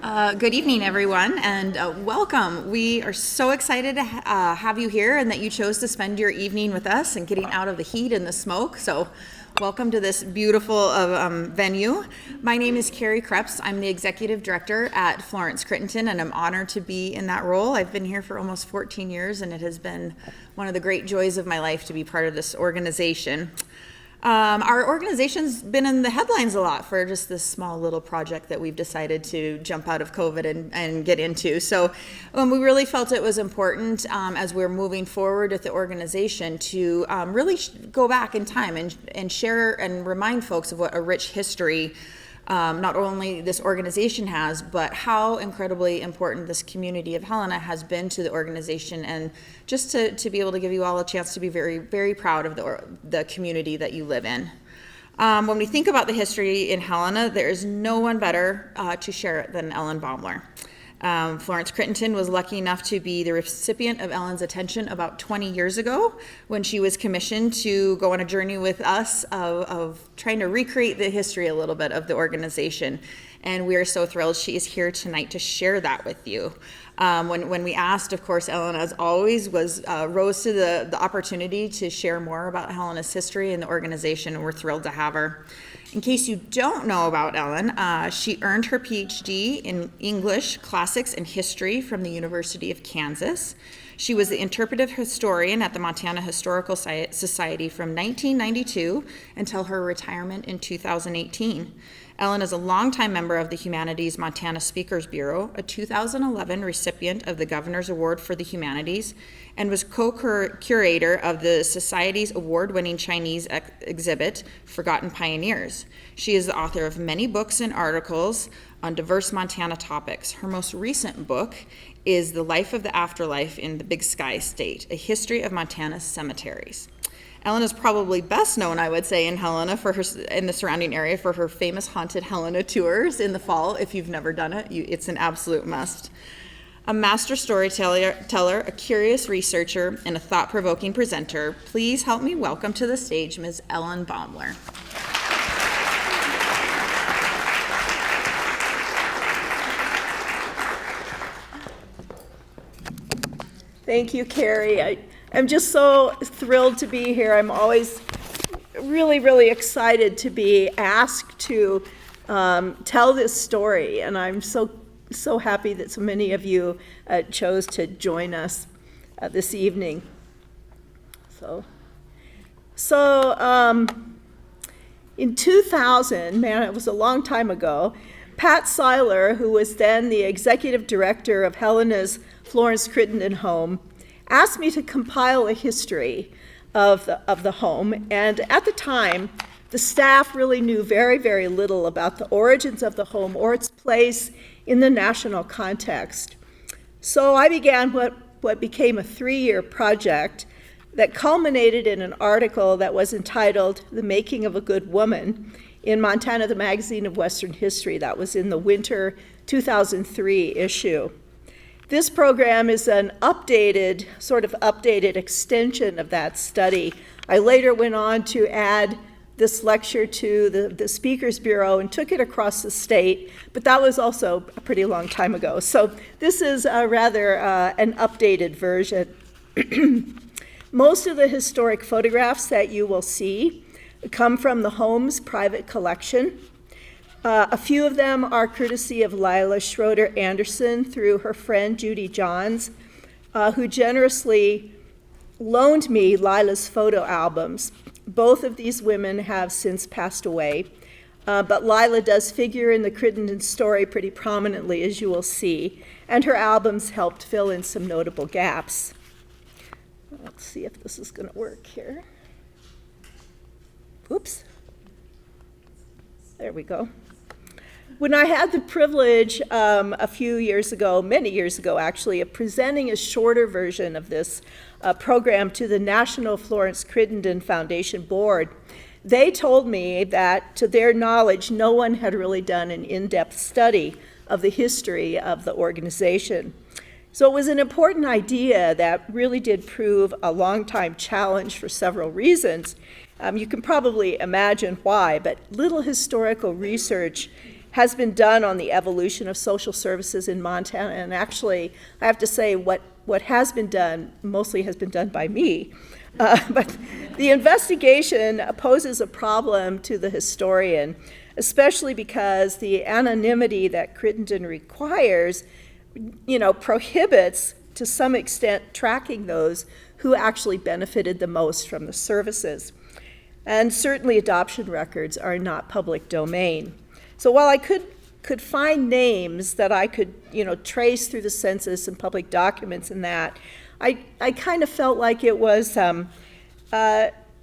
Good evening, everyone, and welcome. We are so excited to have you here and that you chose to spend your evening with us and getting out of the heat and the smoke. So welcome to this beautiful venue. My name is Carrie Krebs. I'm the executive director at Florence Crittenton, and I'm honored to be in that role. I've been here for almost 14 years, and it has been one of the great joys of my life to be part of this organization. Our organization's been in the headlines a lot for just this small little project that we've decided to jump out of COVID and get into. So we really felt it was important as we're moving forward with the organization to really go back in time and share and remind folks of what a rich history not only this organization has, but how incredibly important this community of Helena has been to the organization, and just to be able to give you all a chance to be very, very proud of the community that you live in. When we think about the history in Helena, there is no one better to share it than Ellen Baumler. Florence Crittenton was lucky enough to be the recipient of Ellen's attention about 20 years ago when she was commissioned to go on a journey with us of trying to recreate the history a little bit of the organization. And we are so thrilled she is here tonight to share that with you. When we asked, of course, Ellen, as always, rose to the opportunity to share more about Helena's history and the organization, and we're thrilled to have her. In case you don't know about Ellen, she earned her PhD in English, Classics, and History from the University of Kansas. She was the interpretive historian at the Montana Historical Society from 1992 until her retirement in 2018. Ellen is a longtime member of the Humanities Montana Speakers Bureau, a 2011 recipient of the Governor's Award for the Humanities, and was co-curator of the Society's award-winning Chinese exhibit, Forgotten Pioneers. She is the author of many books and articles on diverse Montana topics. Her most recent book is The Life of the Afterlife in the Big Sky State, a history of Montana's cemeteries. Ellen is probably best known, I would say, in Helena in the surrounding area for her famous Haunted Helena tours in the fall. If you've never done it, it's an absolute must. A master storyteller, a curious researcher, and a thought-provoking presenter, please help me welcome to the stage Ms. Ellen Baumler. Thank you, Carrie. I'm just so thrilled to be here. I'm always really, really excited to be asked to tell this story, and I'm so happy that so many of you chose to join us this evening. In 2000, man, it was a long time ago, Pat Seiler, who was then the executive director of Helena's Florence Crittenton home, asked me to compile a history of the home, and at the time, the staff really knew very, very little about the origins of the home or its place in the national context. So I began what became a 3-year project that culminated in an article that was entitled The Making of a Good Woman in Montana, the Magazine of Western History. That was in the winter 2003 issue. This program is an updated extension of that study. I later went on to add this lecture to the Speakers Bureau and took it across the state, but that was also a pretty long time ago. So this is rather an updated version. Most of the historic photographs that you will see come from the home's private collection. A few of them are courtesy of Lila Schroeder Anderson through her friend Judy Johns, who generously loaned me Lila's photo albums. Both of these women have since passed away, but Lila does figure in the Crittenton story pretty prominently, as you will see, and her albums helped fill in some notable gaps. Let's see if this is going to work here. Oops. There we go. When I had the privilege a few years ago, many years ago actually, of presenting a shorter version of this program to the National Florence Crittenton Foundation Board, they told me that, to their knowledge, no one had really done an in-depth study of the history of the organization. So it was an important idea that really did prove a long-time challenge for several reasons. You can probably imagine why, but little historical research has been done on the evolution of social services in Montana. And actually, I have to say, what has been done mostly has been done by me. But the investigation poses a problem to the historian, especially because the anonymity that Crittenton requires, prohibits, to some extent, tracking those who actually benefited the most from the services. And certainly adoption records are not public domain. So while I could find names that I could, trace through the census and public documents and that, I kind of felt like it was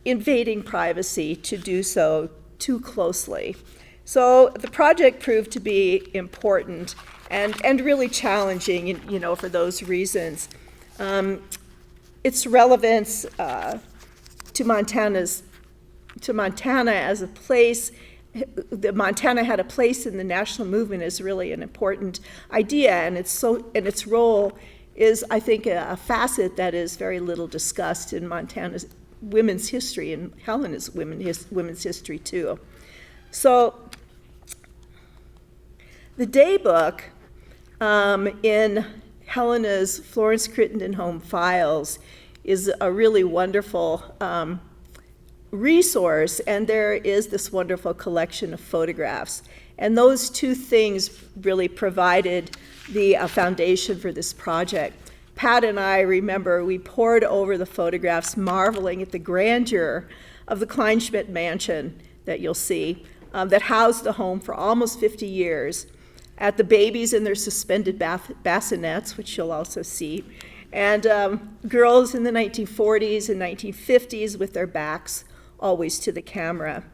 invading privacy to do so too closely. So the project proved to be important and really challenging, for those reasons. Its relevance to Montana as a place, Montana had a place in the national movement is really an important idea, and its role is, I think, a facet that is very little discussed in Montana's women's history and Helena's women's history too. So the daybook in Helena's Florence Crittenton home files is a really wonderful resource, and there is this wonderful collection of photographs. And those two things really provided the foundation for this project. Pat and I remember we pored over the photographs, marveling at the grandeur of the Kleinschmidt mansion that you'll see, that housed the home for almost 50 years, at the babies in their suspended bassinets, which you'll also see, and girls in the 1940s and 1950s with their backs always to the camera.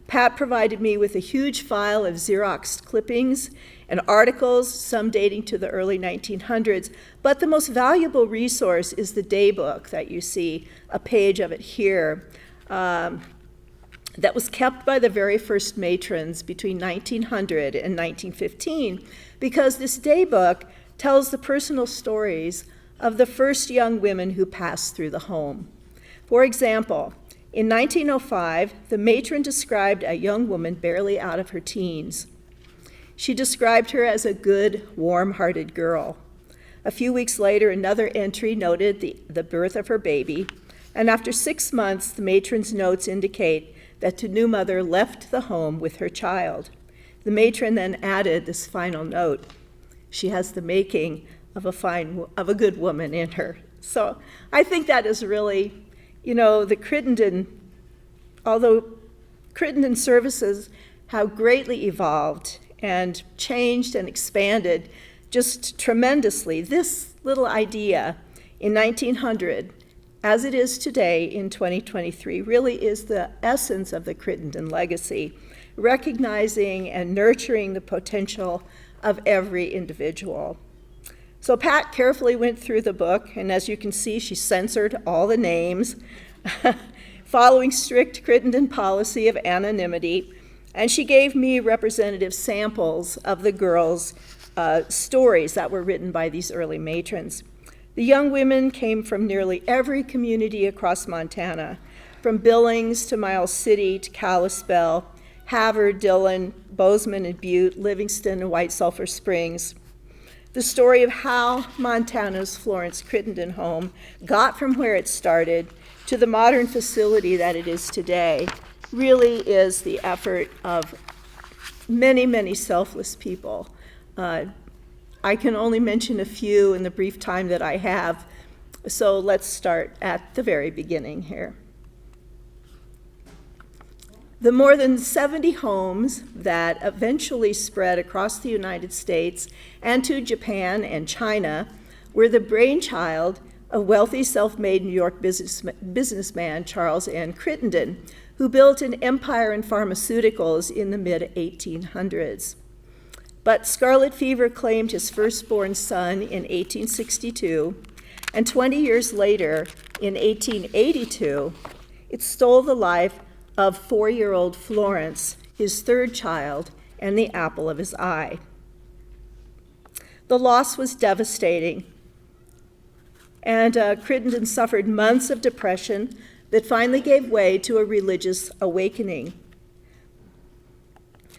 Pat provided me with a huge file of Xeroxed clippings and articles, some dating to the early 1900s, but the most valuable resource is the daybook that you see, a page of it here, that was kept by the very first matrons between 1900 and 1915, because this daybook tells the personal stories of the first young women who passed through the home. For example, in 1905, the matron described a young woman barely out of her teens. She described her as a good, warm-hearted girl. A few weeks later, another entry noted the birth of her baby, and after 6 months, the matron's notes indicate that the new mother left the home with her child. The matron then added this final note: she has the making of a good woman in her. So I think that is really, the Crittenton, although Crittenton services have greatly evolved and changed and expanded just tremendously, this little idea in 1900, as it is today in 2023, really is the essence of the Crittenton legacy, recognizing and nurturing the potential of every individual. So Pat carefully went through the book, and as you can see, she censored all the names, following strict Crittenton policy of anonymity, and she gave me representative samples of the girls' stories that were written by these early matrons. The young women came from nearly every community across Montana, from Billings to Miles City to Kalispell, Havre, Dillon, Bozeman and Butte, Livingston and White Sulphur Springs. The story of how Montana's Florence Crittenton home got from where it started to the modern facility that it is today really is the effort of many, many selfless people. I can only mention a few in the brief time that I have, so let's start at the very beginning here. The more than 70 homes that eventually spread across the United States and to Japan and China were the brainchild of wealthy self-made New York businessman Charles N. Crittenton, who built an empire in pharmaceuticals in the mid-1800s. But scarlet fever claimed his firstborn son in 1862, and 20 years later, in 1882, it stole the life of 4-year-old Florence, his third child, and the apple of his eye. The loss was devastating, and Crittenton suffered months of depression that finally gave way to a religious awakening.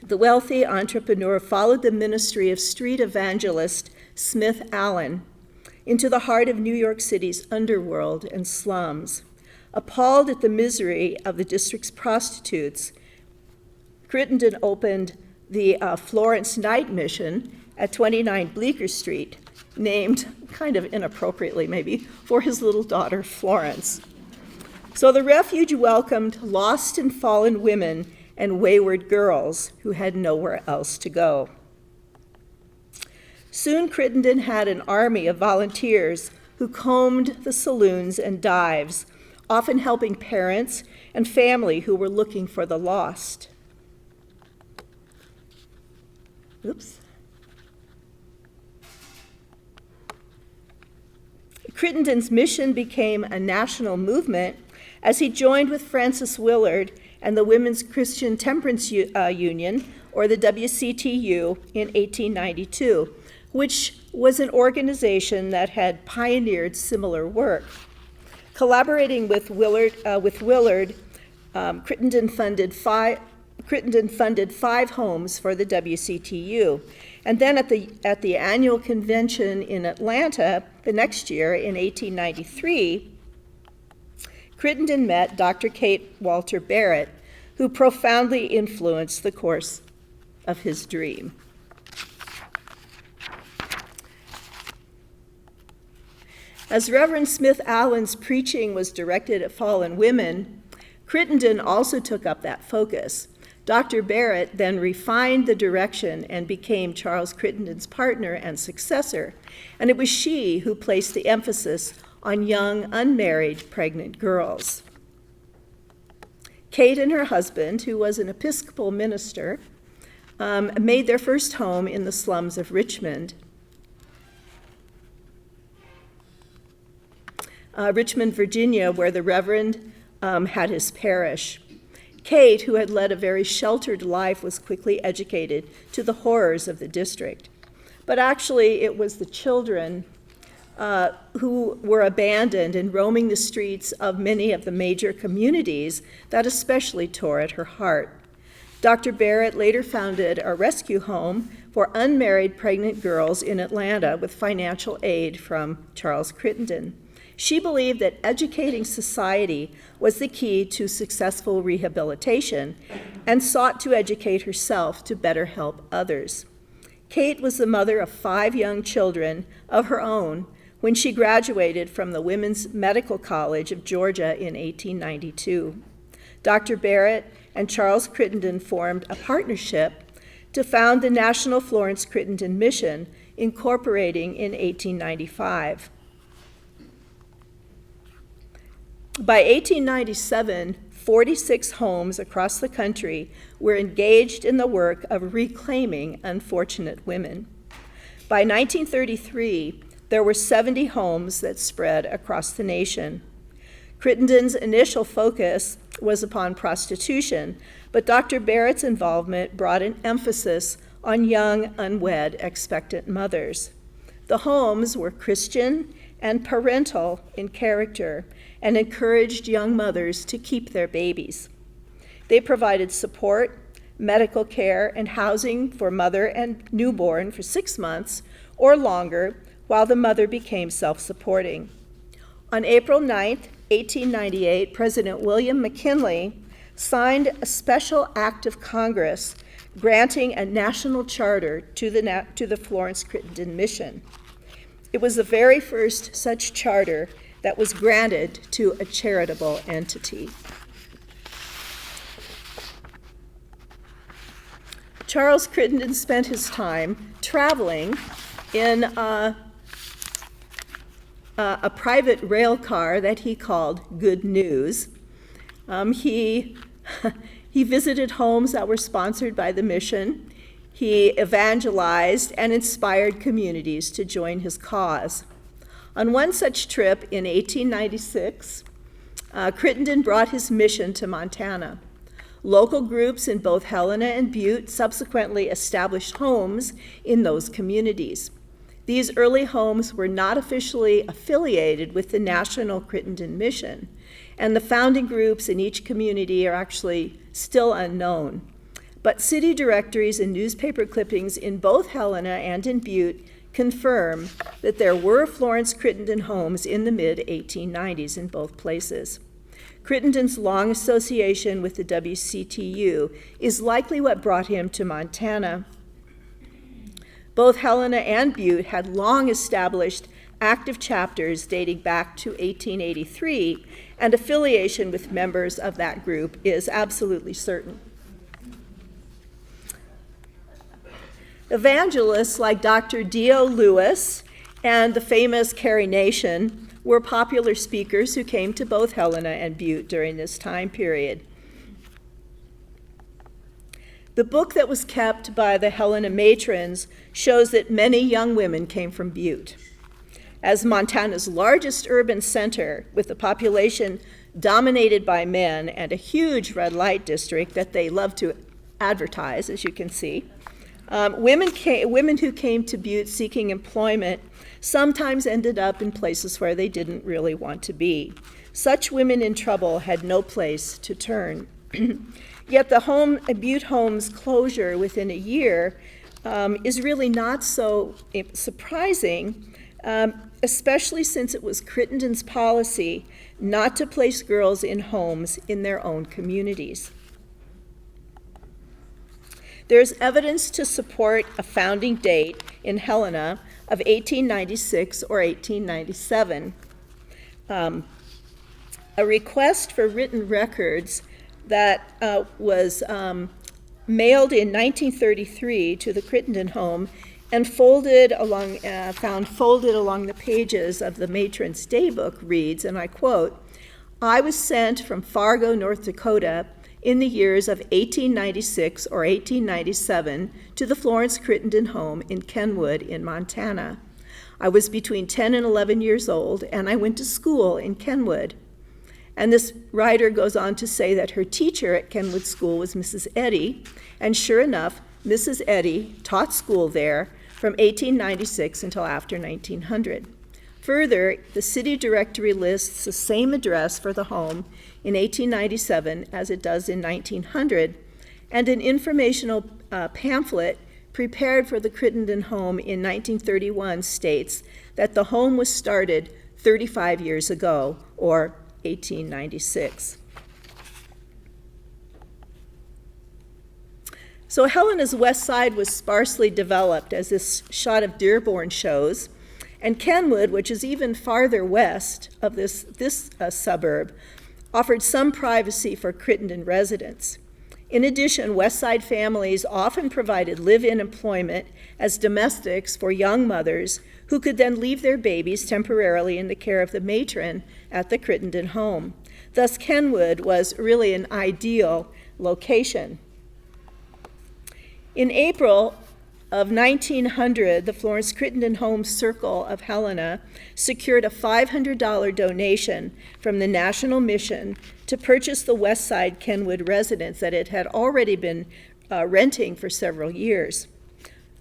The wealthy entrepreneur followed the ministry of street evangelist Smith Allen into the heart of New York City's underworld and slums. Appalled at the misery of the district's prostitutes, Crittenton opened the Florence Night Mission at 29 Bleecker Street, named, kind of inappropriately maybe, for his little daughter Florence. So the refuge welcomed lost and fallen women and wayward girls who had nowhere else to go. Soon Crittenton had an army of volunteers who combed the saloons and dives, often helping parents and family who were looking for the lost. Oops. Crittenton's mission became a national movement as he joined with Frances Willard and the Women's Christian Temperance Union, or the WCTU, in 1892, which was an organization that had pioneered similar work. Collaborating with Willard, Crittenton funded 5 homes for the WCTU. And then at the annual convention in Atlanta the next year, in 1893, Crittenton met Dr. Kate Walter Barrett, who profoundly influenced the course of his dream. As Reverend Smith Allen's preaching was directed at fallen women, Crittenton also took up that focus. Dr. Barrett then refined the direction and became Charles Crittenton's partner and successor, and it was she who placed the emphasis on young, unmarried, pregnant girls. Kate and her husband, who was an Episcopal minister, made their first home in the slums of Richmond. Richmond, Virginia, where the Reverend had his parish. Kate, who had led a very sheltered life, was quickly educated to the horrors of the district. But actually, it was the children who were abandoned and roaming the streets of many of the major communities that especially tore at her heart. Dr. Barrett later founded a rescue home for unmarried pregnant girls in Atlanta with financial aid from Charles Crittenton. She believed that educating society was the key to successful rehabilitation and sought to educate herself to better help others. Kate was the mother of 5 young children of her own when she graduated from the Women's Medical College of Georgia in 1892. Dr. Barrett and Charles Crittenton formed a partnership to found the National Florence Crittenton Mission, incorporating in 1895. By 1897, 46 homes across the country were engaged in the work of reclaiming unfortunate women. By 1933, there were 70 homes that spread across the nation. Crittenton's initial focus was upon prostitution, but Dr. Barrett's involvement brought an emphasis on young, unwed, expectant mothers. The homes were Christian and parental in character and encouraged young mothers to keep their babies. They provided support, medical care, and housing for mother and newborn for 6 months or longer while the mother became self-supporting. On April 9, 1898, President William McKinley signed a special act of Congress granting a national charter to the Florence Crittenton Mission. It was the very first such charter that was granted to a charitable entity. Charles Crittenton spent his time traveling in a private rail car that he called Good News. He visited homes that were sponsored by the mission. He evangelized and inspired communities to join his cause. On one such trip in 1896, Crittenton brought his mission to Montana. Local groups in both Helena and Butte subsequently established homes in those communities. These early homes were not officially affiliated with the National Crittenton Mission, and the founding groups in each community are actually still unknown. but city directories and newspaper clippings in both Helena and in Butte confirm that there were Florence Crittenton homes in the mid-1890s in both places. Crittenton's long association with the WCTU is likely what brought him to Montana. Both Helena and Butte had long established active chapters dating back to 1883, and affiliation with members of that group is absolutely certain. Evangelists like Dr. Dio Lewis and the famous Carrie Nation were popular speakers who came to both Helena and Butte during this time period. The book that was kept by the Helena matrons shows that many young women came from Butte. As Montana's largest urban center, with a population dominated by men and a huge red light district that they love to advertise, as you can see, women who came to Butte seeking employment sometimes ended up in places where they didn't really want to be. Such women in trouble had no place to turn. Yet the Butte home's closure within a year is really not so surprising, especially since it was Crittenton's policy not to place girls in homes in their own communities. There's evidence to support a founding date in Helena of 1896 or 1897. A request for written records that was mailed in 1933 to the Crittenton home and found folded along the pages of the matron's daybook reads, and I quote, "I was sent from Fargo, North Dakota, in the years of 1896 or 1897 to the Florence Crittenton home in Kenwood in Montana. I was between 10 and 11 years old, and I went to school in Kenwood." And this writer goes on to say that her teacher at Kenwood School was Mrs. Eddy, and sure enough, Mrs. Eddy taught school there from 1896 until after 1900. Further, the city directory lists the same address for the home in 1897 as it does in 1900, and an informational pamphlet prepared for the Crittenton home in 1931 states that the home was started 35 years ago, or 1896. So Helena's west side was sparsely developed, as this shot of Dearborn shows, and Kenwood, which is even farther west of this suburb, offered some privacy for Crittenton residents. In addition, West Side families often provided live-in employment as domestics for young mothers who could then leave their babies temporarily in the care of the matron at the Crittenton home. Thus, Kenwood was really an ideal location. In April of 1900, the Florence Crittenton Home Circle of Helena secured a $500 donation from the National Mission to purchase the West Side Kenwood residence that it had already been renting for several years.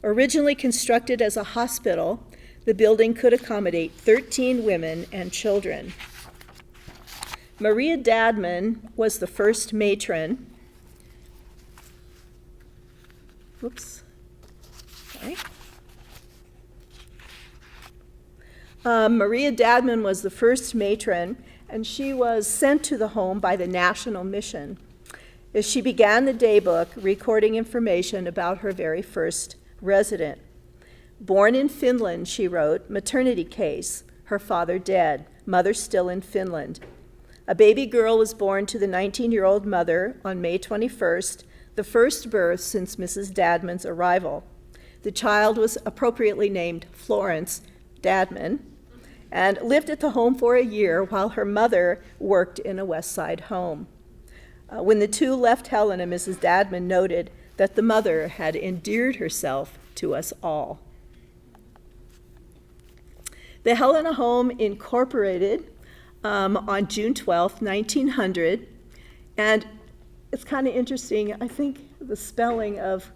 Originally constructed as a hospital, the building could accommodate 13 women and children. Maria Dadman was the first matron. Whoops. Sorry. Maria Dadman was the first matron, and she was sent to the home by the National Mission. As she began the daybook, recording information about her very first resident. Born in Finland, she wrote, maternity case, her father dead, mother still in Finland. A baby girl was born to the 19-year-old mother on May 21st, the first birth since Mrs. Dadman's arrival. The child was appropriately named Florence Dadman and lived at the home for a year while her mother worked in a West Side home. When the two left Helena, Mrs. Dadman noted that the mother had endeared herself to us all. The Helena home incorporated on June 12, 1900, and it's kind of interesting, I think, the spelling of,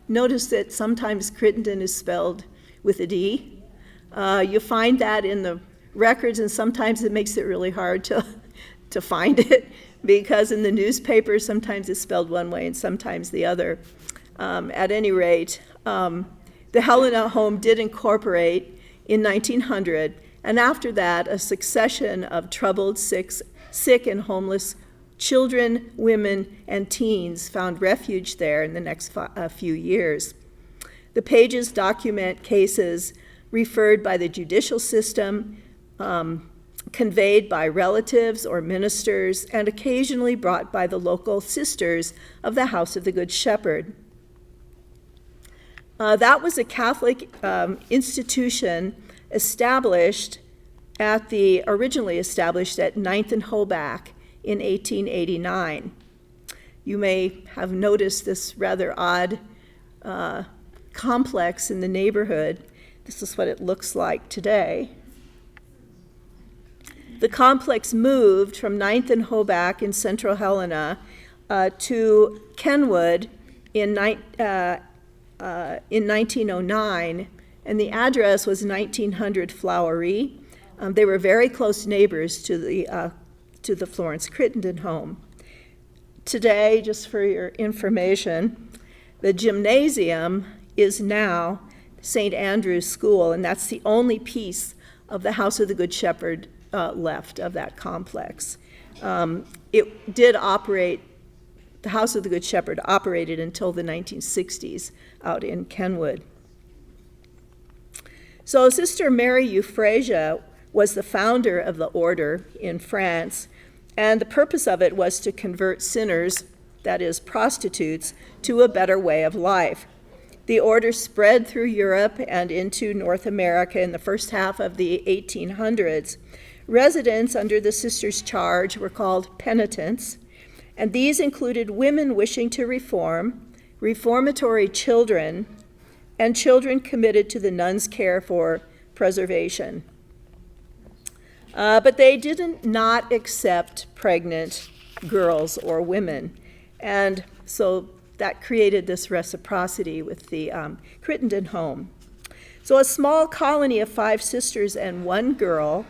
notice that sometimes Crittenton is spelled with a D. You find that in the records, and sometimes it makes it really hard to find it because in the newspaper sometimes it's spelled one way and sometimes the other. At any rate, the Helena home did incorporate in 1900, and after that, a succession of troubled, sick and homeless children, women, and teens found refuge there in the next few years. The pages document cases referred by the judicial system, conveyed by relatives or ministers, and occasionally brought by the local sisters of the House of the Good Shepherd. That was a Catholic institution originally established at 9th and Hoback in 1889. You may have noticed this rather odd complex in the neighborhood. This is what it looks like today. The complex moved from 9th and Hoback in central Helena to Kenwood in 1909, and the address was 1900 Flowery. They were very close neighbors to the Florence Crittenton home. Today, just for your information, the gymnasium is now St. Andrew's School, and that's the only piece of the House of the Good Shepherd left of that complex. It did operate, the House of the Good Shepherd operated until the 1960s out in Kenwood. So Sister Mary Euphrasia was the founder of the order in France, and the purpose of it was to convert sinners, that is, prostitutes, to a better way of life. The order spread through Europe and into North America in the first half of the 1800s. Residents under the sisters' charge were called penitents, and these included women wishing to reform, reformatory children, and children committed to the nuns' care for preservation. But they did not accept pregnant girls or women, and so that created this reciprocity with the Crittenton home. So a small colony of 5 sisters and 1 girl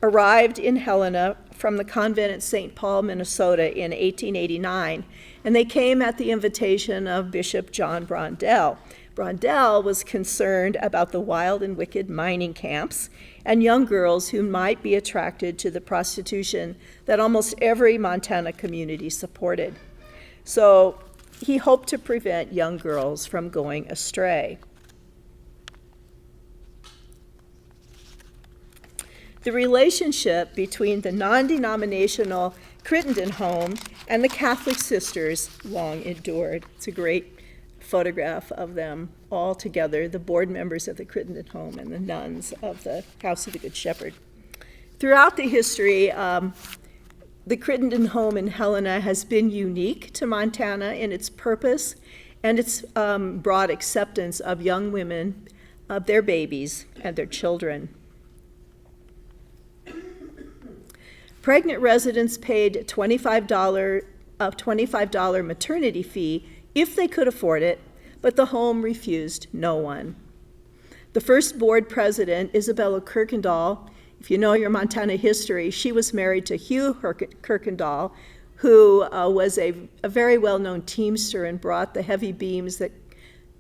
arrived in Helena from the convent at St. Paul, Minnesota in 1889, and they came at the invitation of Bishop John Brondell. Brondell was concerned about the wild and wicked mining camps and young girls who might be attracted to the prostitution that almost every Montana community supported. So he hoped to prevent young girls from going astray. The relationship between the non-denominational Crittenton home and the Catholic sisters long endured. It's a great photograph of them all together, the board members of the Crittenton home and the nuns of the House of the Good Shepherd. Throughout the history, the Crittenton home in Helena has been unique to Montana in its purpose and its broad acceptance of young women, of their babies, and their children. Pregnant residents paid a $25 maternity fee if they could afford it, but the home refused no one. The first board president, Isabella Kirkendall, if you know your Montana history, she was married to Hugh Kirkendall, who was a very well-known teamster and brought the heavy beams that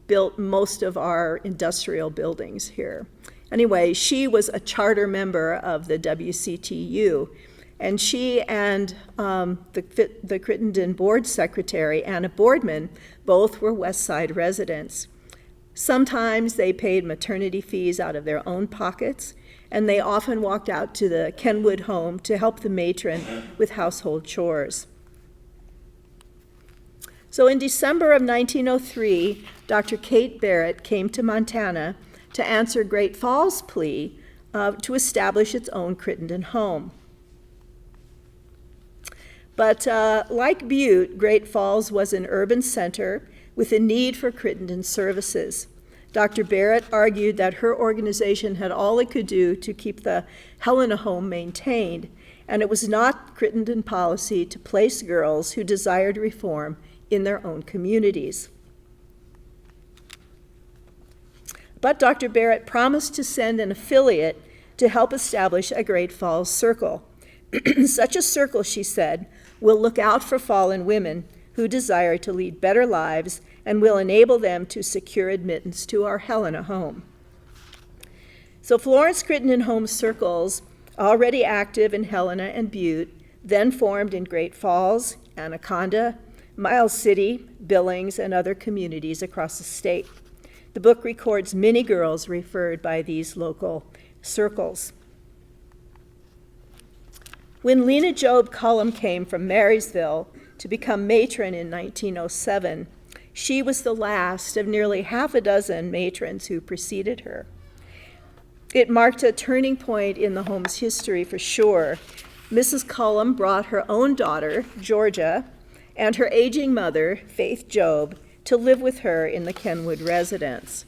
built most of our industrial buildings here. Anyway, she was a charter member of the WCTU, and she and the Crittenton board secretary, Anna Boardman, both were West Side residents. Sometimes they paid maternity fees out of their own pockets, and they often walked out to the Kenwood home to help the matron with household chores. So in December of 1903, Dr. Kate Barrett came to Montana to answer Great Falls' plea to establish its own Crittenton home. But like Butte, Great Falls was an urban center with a need for Crittenton services. Dr. Barrett argued that her organization had all it could do to keep the Helena home maintained, and it was not Crittenton policy to place girls who desired reform in their own communities. But Dr. Barrett promised to send an affiliate to help establish a Great Falls circle. Such a circle, she said, will look out for fallen women who desire to lead better lives and will enable them to secure admittance to our Helena home. So Florence Crittenton home circles, already active in Helena and Butte, then formed in Great Falls, Anaconda, Miles City, Billings, and other communities across the state. The book records many girls referred by these local circles. When Lena Job Cullum came from Marysville to become matron in 1907, she was the last of nearly half a dozen matrons who preceded her. It marked a turning point in the home's history for sure. Mrs. Cullum brought her own daughter, Georgia, and her aging mother, Faith Job, to live with her in the Kenwood residence.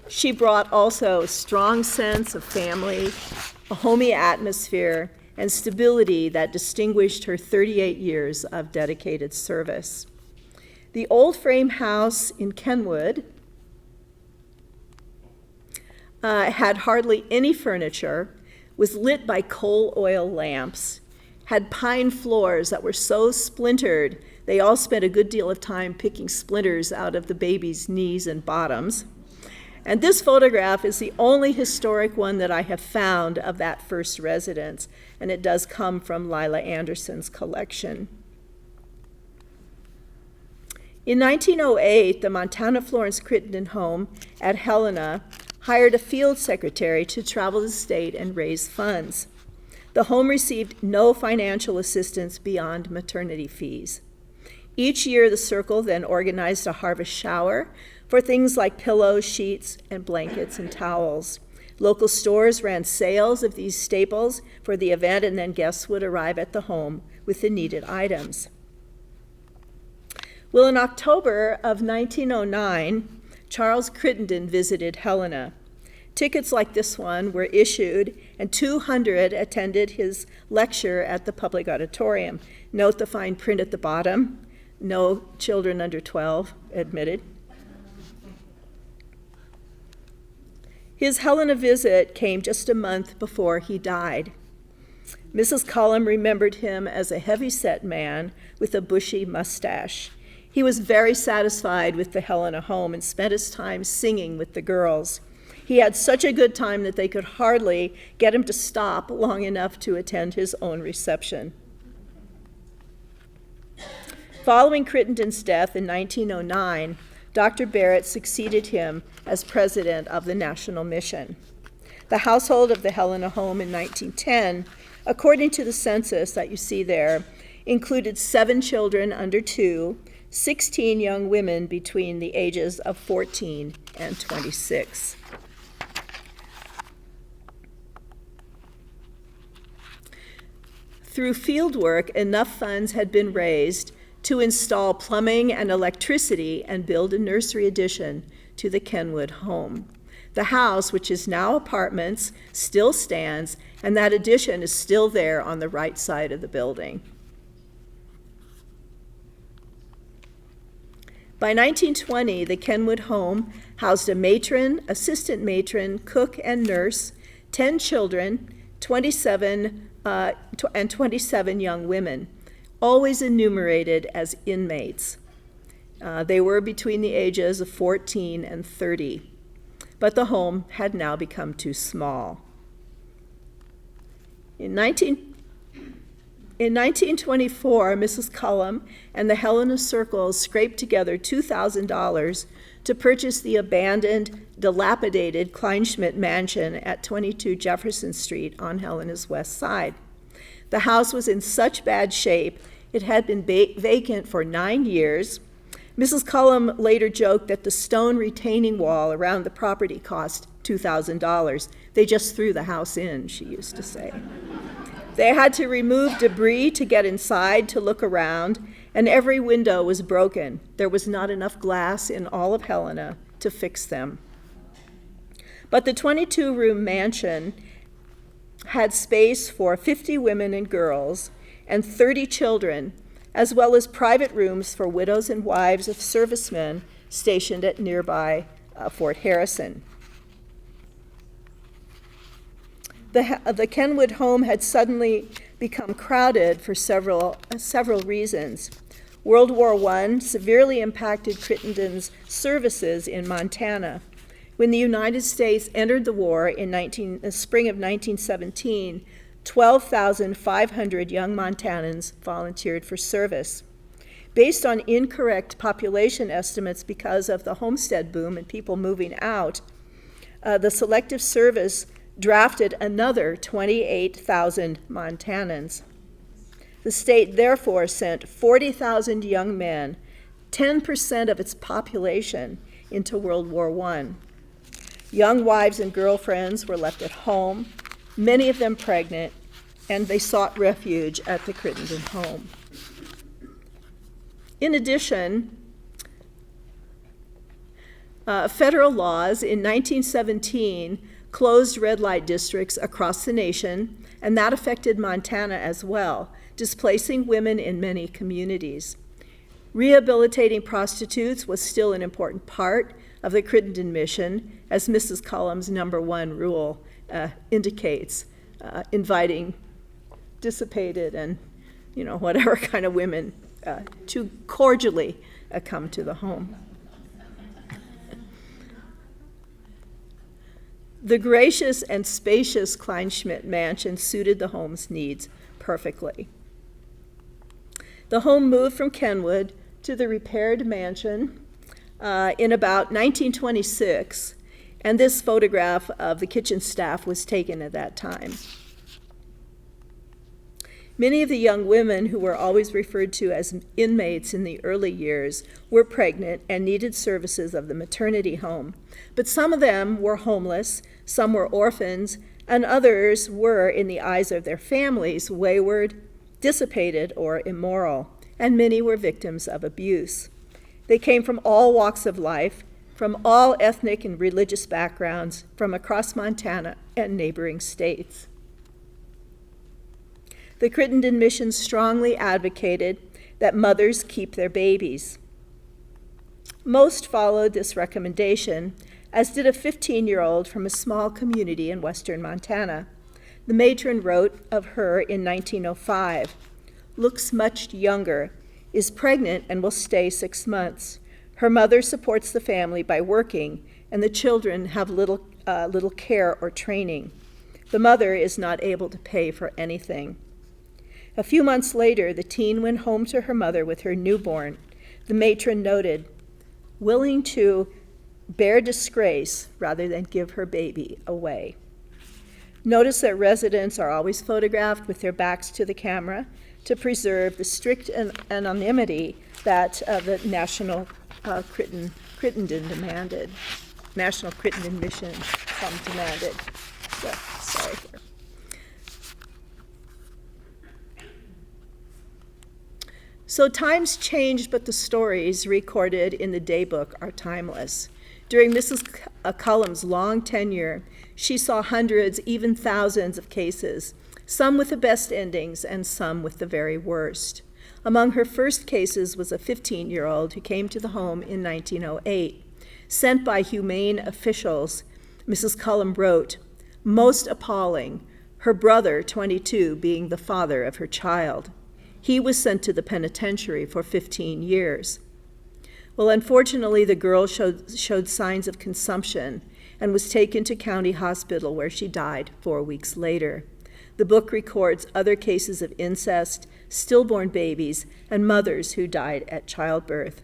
She brought also a strong sense of family, a homey atmosphere, and stability that distinguished her 38 years of dedicated service. The old frame house in Kenwood had hardly any furniture, was lit by coal oil lamps, had pine floors that were so splintered they all spent a good deal of time picking splinters out of the baby's knees and bottoms. And this photograph is the only historic one that I have found of that first residence, and it does come from Lila Anderson's collection. In 1908, the Montana Florence Crittenton home at Helena hired a field secretary to travel the state and raise funds. The home received no financial assistance beyond maternity fees. Each year, the circle then organized a harvest shower for things like pillows, sheets, and blankets and towels. Local stores ran sales of these staples for the event, and then guests would arrive at the home with the needed items. Well, in October of 1909, Charles Crittenton visited Helena. Tickets like this one were issued, and 200 attended his lecture at the public auditorium. Note the fine print at the bottom, no children under 12 admitted. His Helena visit came just a month before he died. Mrs. Cullum remembered him as a heavy-set man with a bushy mustache. He was very satisfied with the Helena home and spent his time singing with the girls. He had such a good time that they could hardly get him to stop long enough to attend his own reception. Following Crittenton's death in 1909, Dr. Barrett succeeded him as president of the National Mission. The household of the Helena home in 1910, according to the census that you see there, included 7 children under 2, 16 young women between the ages of 14 and 26. Through fieldwork, enough funds had been raised to install plumbing and electricity and build a nursery addition to the Kenwood home. The house, which is now apartments, still stands, and that addition is still there on the right side of the building. By 1920, the Kenwood home housed a matron, assistant matron, cook, and nurse, 10 children, 27 young women, always enumerated as inmates. They were between the ages of 14 and 30, but the home had now become too small. In 1924, Mrs. Cullum and the Helena Circles scraped together $2,000 to purchase the abandoned, dilapidated Kleinschmidt mansion at 22 Jefferson Street on Helena's west side. The house was in such bad shape, it had been vacant for 9 years. Mrs. Cullum later joked that the stone retaining wall around the property cost $2,000. They just threw the house in, she used to say. They had to remove debris to get inside to look around, and every window was broken. There was not enough glass in all of Helena to fix them. But the 22-room mansion had space for 50 women and girls and 30 children, as well as private rooms for widows and wives of servicemen stationed at nearby Fort Harrison. The Kenwood home had suddenly become crowded for several reasons. World War I severely impacted Crittenton's services in Montana. When the United States entered the war in the spring of 1917, 12,500 young Montanans volunteered for service. Based on incorrect population estimates because of the homestead boom and people moving out, the Selective Service drafted another 28,000 Montanans. The state therefore sent 40,000 young men, 10% of its population, into World War I. Young wives and girlfriends were left at home, many of them pregnant, and they sought refuge at the Crittenton home. In addition, federal laws in 1917 closed red light districts across the nation, and that affected Montana as well, displacing women in many communities. Rehabilitating prostitutes was still an important part of the Crittenton mission, as Mrs. Cullum's #1 rule indicates, inviting dissipated and, whatever kind of women to cordially come to the home. The gracious and spacious Kleinschmidt mansion suited the home's needs perfectly. The home moved from Kenwood to the repaired mansion in about 1926, and this photograph of the kitchen staff was taken at that time. Many of the young women who were always referred to as inmates in the early years were pregnant and needed services of the maternity home. But some of them were homeless, some were orphans, and others were, in the eyes of their families, wayward, dissipated, or immoral, and many were victims of abuse. They came from all walks of life, from all ethnic and religious backgrounds, from across Montana and neighboring states. The Crittenton mission strongly advocated that mothers keep their babies. Most followed this recommendation, as did a 15-year-old from a small community in western Montana. The matron wrote of her in 1905, "Looks much younger, is pregnant and will stay 6 months. Her mother supports the family by working, and the children have little care or training. The mother is not able to pay for anything." A few months later, the teen went home to her mother with her newborn. The matron noted, "Willing to bear disgrace rather than give her baby away." Notice that residents are always photographed with their backs to the camera to preserve the strict anonymity that the National Crittenton demanded. National Crittenton Mission demanded. Sorry. So times changed, but the stories recorded in the daybook are timeless. During Mrs. Cullum's long tenure, she saw hundreds, even thousands of cases, some with the best endings and some with the very worst. Among her first cases was a 15-year-old who came to the home in 1908. Sent by humane officials, Mrs. Cullum wrote, "Most appalling, her brother, 22, being the father of her child. He was sent to the penitentiary for 15 years. Well, unfortunately, the girl showed signs of consumption and was taken to County Hospital, where she died 4 weeks later. The book records other cases of incest, stillborn babies, and mothers who died at childbirth.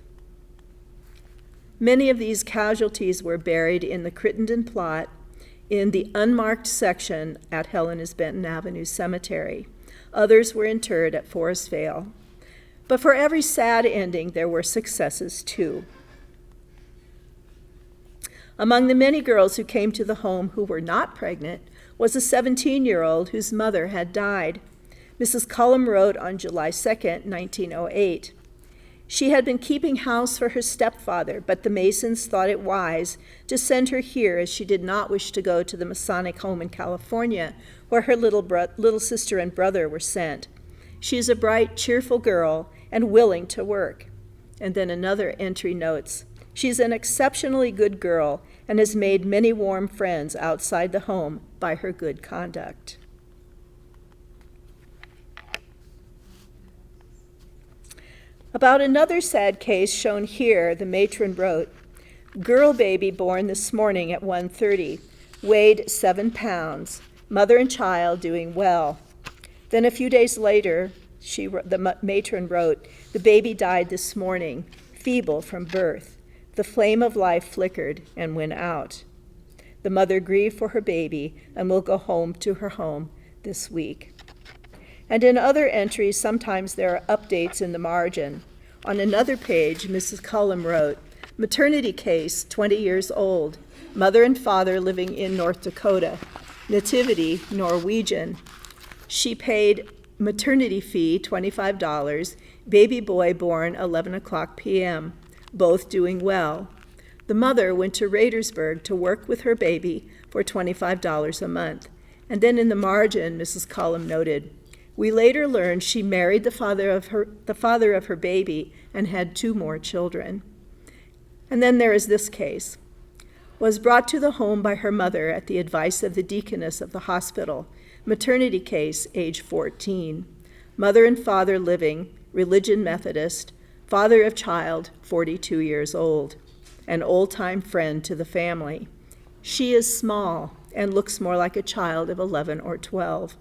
Many of these casualties were buried in the Crittenton plot in the unmarked section at Helena's Benton Avenue Cemetery. Others were interred at Forest Vale. But for every sad ending, there were successes too. Among the many girls who came to the home who were not pregnant was a 17-year-old whose mother had died. Mrs. Cullum wrote on July 2nd, 1908, "She had been keeping house for her stepfather, but the Masons thought it wise to send her here, as she did not wish to go to the Masonic home in California, where her little sister and brother were sent. She is a bright, cheerful girl and willing to work." And then another entry notes, "She's an exceptionally good girl and has made many warm friends outside the home by her good conduct." About another sad case shown here, the matron wrote, "Girl baby born this morning at 1:30, weighed 7 pounds, mother and child doing well." Then a few days later, the matron wrote, "The baby died this morning, feeble from birth. The flame of life flickered and went out. The mother grieved for her baby and will go home to her home this week." And in other entries, sometimes there are updates in the margin. On another page, Mrs. Cullum wrote, "Maternity case, 20 years old, mother and father living in North Dakota, nativity, Norwegian. She paid maternity fee, $25, baby boy born 11 o'clock p.m., both doing well. The mother went to Radersburg to work with her baby for $25 a month." And then in the margin, Mrs. Cullum noted, "We later learned she married the father of her baby and had 2 more children." And then there is this case. Was brought to the home by her mother at the advice of the deaconess of the hospital. Maternity case, age 14. Mother and father living, religion Methodist, father of child, 42 years old, an old-time friend to the family. She is small and looks more like a child of 11 or 12.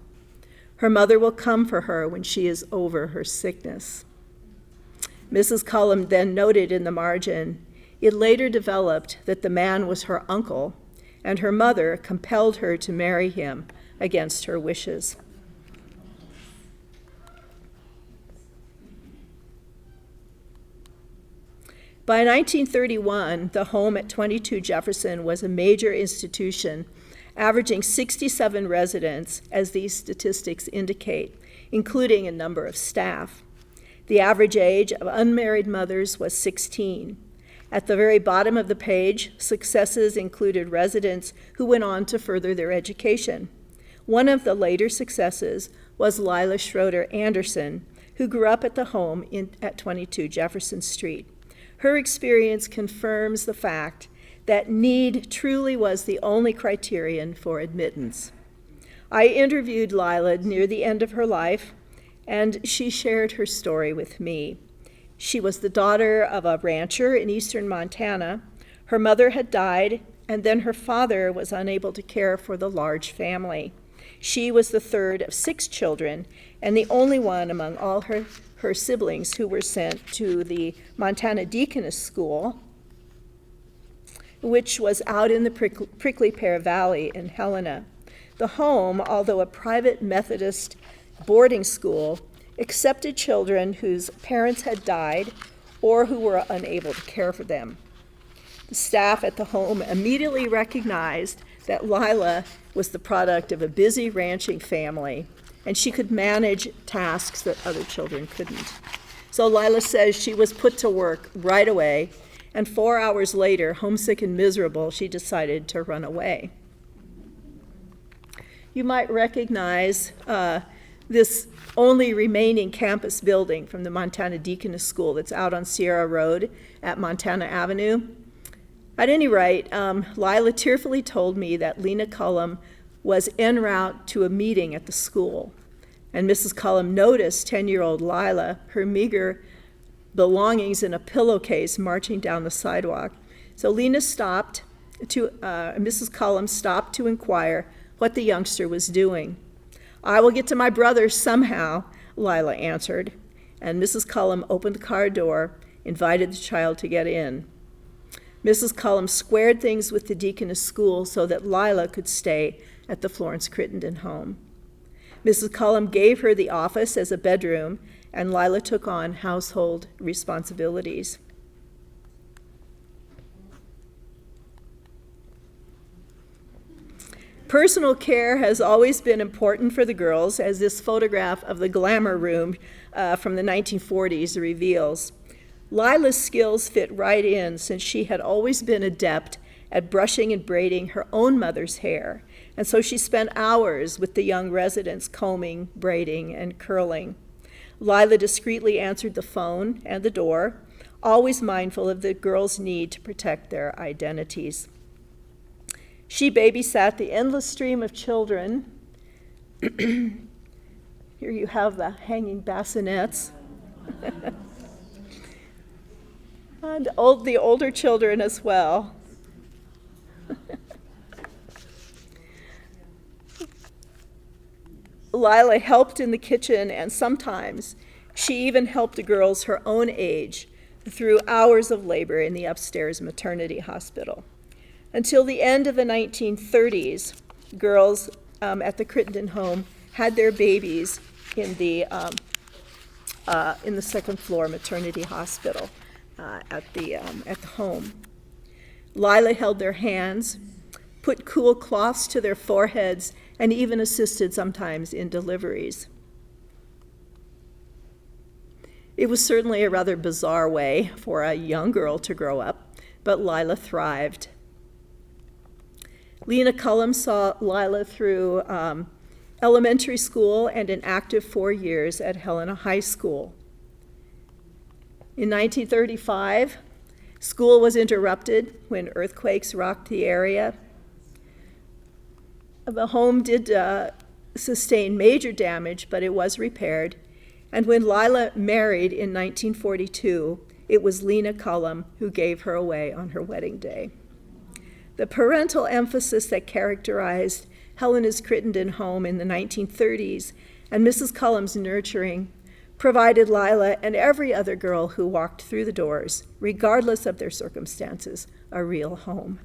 Her mother will come for her when she is over her sickness. Mrs. Cullum then noted in the margin, it later developed that the man was her uncle, and her mother compelled her to marry him against her wishes. By 1931, the home at 22 Jefferson was a major institution, averaging 67 residents, as these statistics indicate, including a number of staff. The average age of unmarried mothers was 16. At the very bottom of the page, successes included residents who went on to further their education. One of the later successes was Lila Schroeder Anderson, who grew up at the home at 22 Jefferson Street. Her experience confirms the fact that need truly was the only criterion for admittance. I interviewed Lila near the end of her life, and she shared her story with me. She was the daughter of a rancher in eastern Montana. Her mother had died, and then her father was unable to care for the large family. She was the third of 6 children, and the only one among all her siblings who were sent to the Montana Deaconess School, which was out in the Prickly Pear Valley in Helena. The home, although a private Methodist boarding school, accepted children whose parents had died or who were unable to care for them. The staff at the home immediately recognized that Lila was the product of a busy ranching family, and she could manage tasks that other children couldn't. So Lila says she was put to work right away, and 4 hours later, homesick and miserable, she decided to run away. You might recognize this only remaining campus building from the Montana Deaconess School that's out on Sierra Road at Montana Avenue. At any rate, Lila tearfully told me that Lena Cullum was en route to a meeting at the school. And Mrs. Cullum noticed 10-year-old Lila, her meager belongings in a pillowcase, marching down the sidewalk. So Mrs. Cullum stopped to inquire what the youngster was doing. "I will get to my brother somehow," Lila answered. And Mrs. Cullum opened the car door, invited the child to get in. Mrs. Cullum squared things with the Deaconess School so that Lila could stay at the Florence Crittenton home. Mrs. Cullum gave her the office as a bedroom, and Lila took on household responsibilities. Personal care has always been important for the girls, as this photograph of the glamour room from the 1940s reveals. Lila's skills fit right in, since she had always been adept at brushing and braiding her own mother's hair, and so she spent hours with the young residents combing, braiding, and curling. Lila discreetly answered the phone and the door, always mindful of the girls' need to protect their identities. She babysat the endless stream of children. Here you have the hanging bassinets. And the older children as well. Lila helped in the kitchen, and sometimes she even helped the girls her own age through hours of labor in the upstairs maternity hospital. Until the end of the 1930s, girls at the Crittenton home had their babies in the second floor maternity hospital at the home. Lila held their hands, put cool cloths to their foreheads, and even assisted sometimes in deliveries. It was certainly a rather bizarre way for a young girl to grow up, but Lila thrived. Lena Cullum saw Lila through elementary school and an active 4 years at Helena High School. In 1935, school was interrupted when earthquakes rocked the area. The home did sustain major damage, but it was repaired. And when Lila married in 1942, it was Lena Cullum who gave her away on her wedding day. The parental emphasis that characterized Helena's Crittenton home in the 1930s and Mrs. Cullum's nurturing provided Lila and every other girl who walked through the doors, regardless of their circumstances, a real home.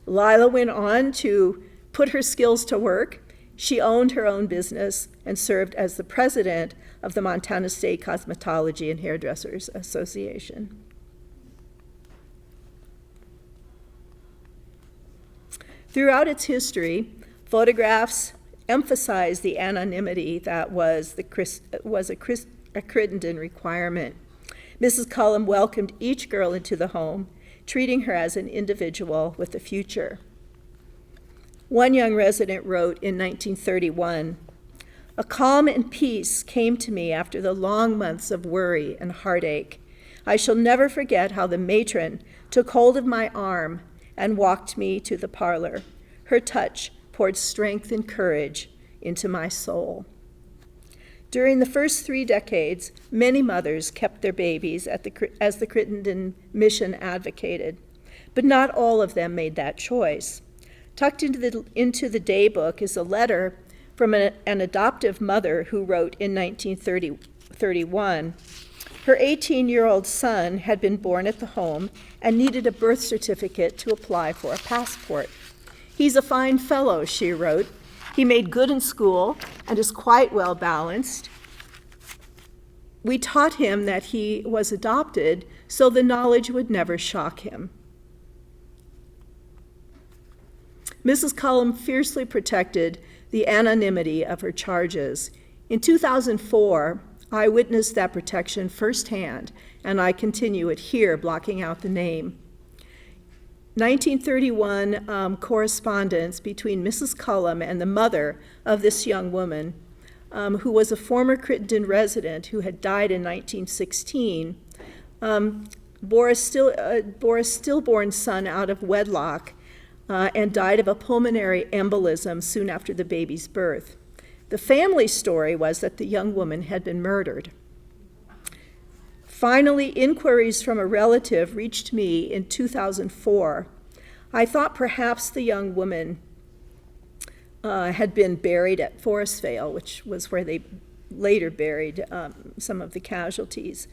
Lila went on to put her skills to work. She owned her own business and served as the president of the Montana State Cosmetology and Hairdressers Association. Throughout its history, photographs emphasize the anonymity that was a Crittenton requirement. Mrs. Cullum welcomed each girl into the home, treating her as an individual with a future. One young resident wrote in 1931, "A calm and peace came to me after the long months of worry and heartache. I shall never forget how the matron took hold of my arm and walked me to the parlor. Her touch poured strength and courage into my soul." During the first 3 decades, many mothers kept their babies as the Crittenton mission advocated, but not all of them made that choice. Tucked into the daybook is a letter from an adoptive mother who wrote in 1931, her 18-year-old son had been born at the home and needed a birth certificate to apply for a passport. "He's a fine fellow," she wrote. "He made good in school and is quite well balanced. We taught him that he was adopted so the knowledge would never shock him." Mrs. Cullum fiercely protected the anonymity of her charges. In 2004, I witnessed that protection firsthand, and I continue it here, blocking out the name. 1931 correspondence between Mrs. Cullum and the mother of this young woman, who was a former Crittenton resident who had died in 1916, bore a stillborn son out of wedlock and died of a pulmonary embolism soon after the baby's birth. The family story was that the young woman had been murdered. Finally, inquiries from a relative reached me in 2004. I thought perhaps the young woman had been buried at Forestvale, which was where they later buried some of the casualties.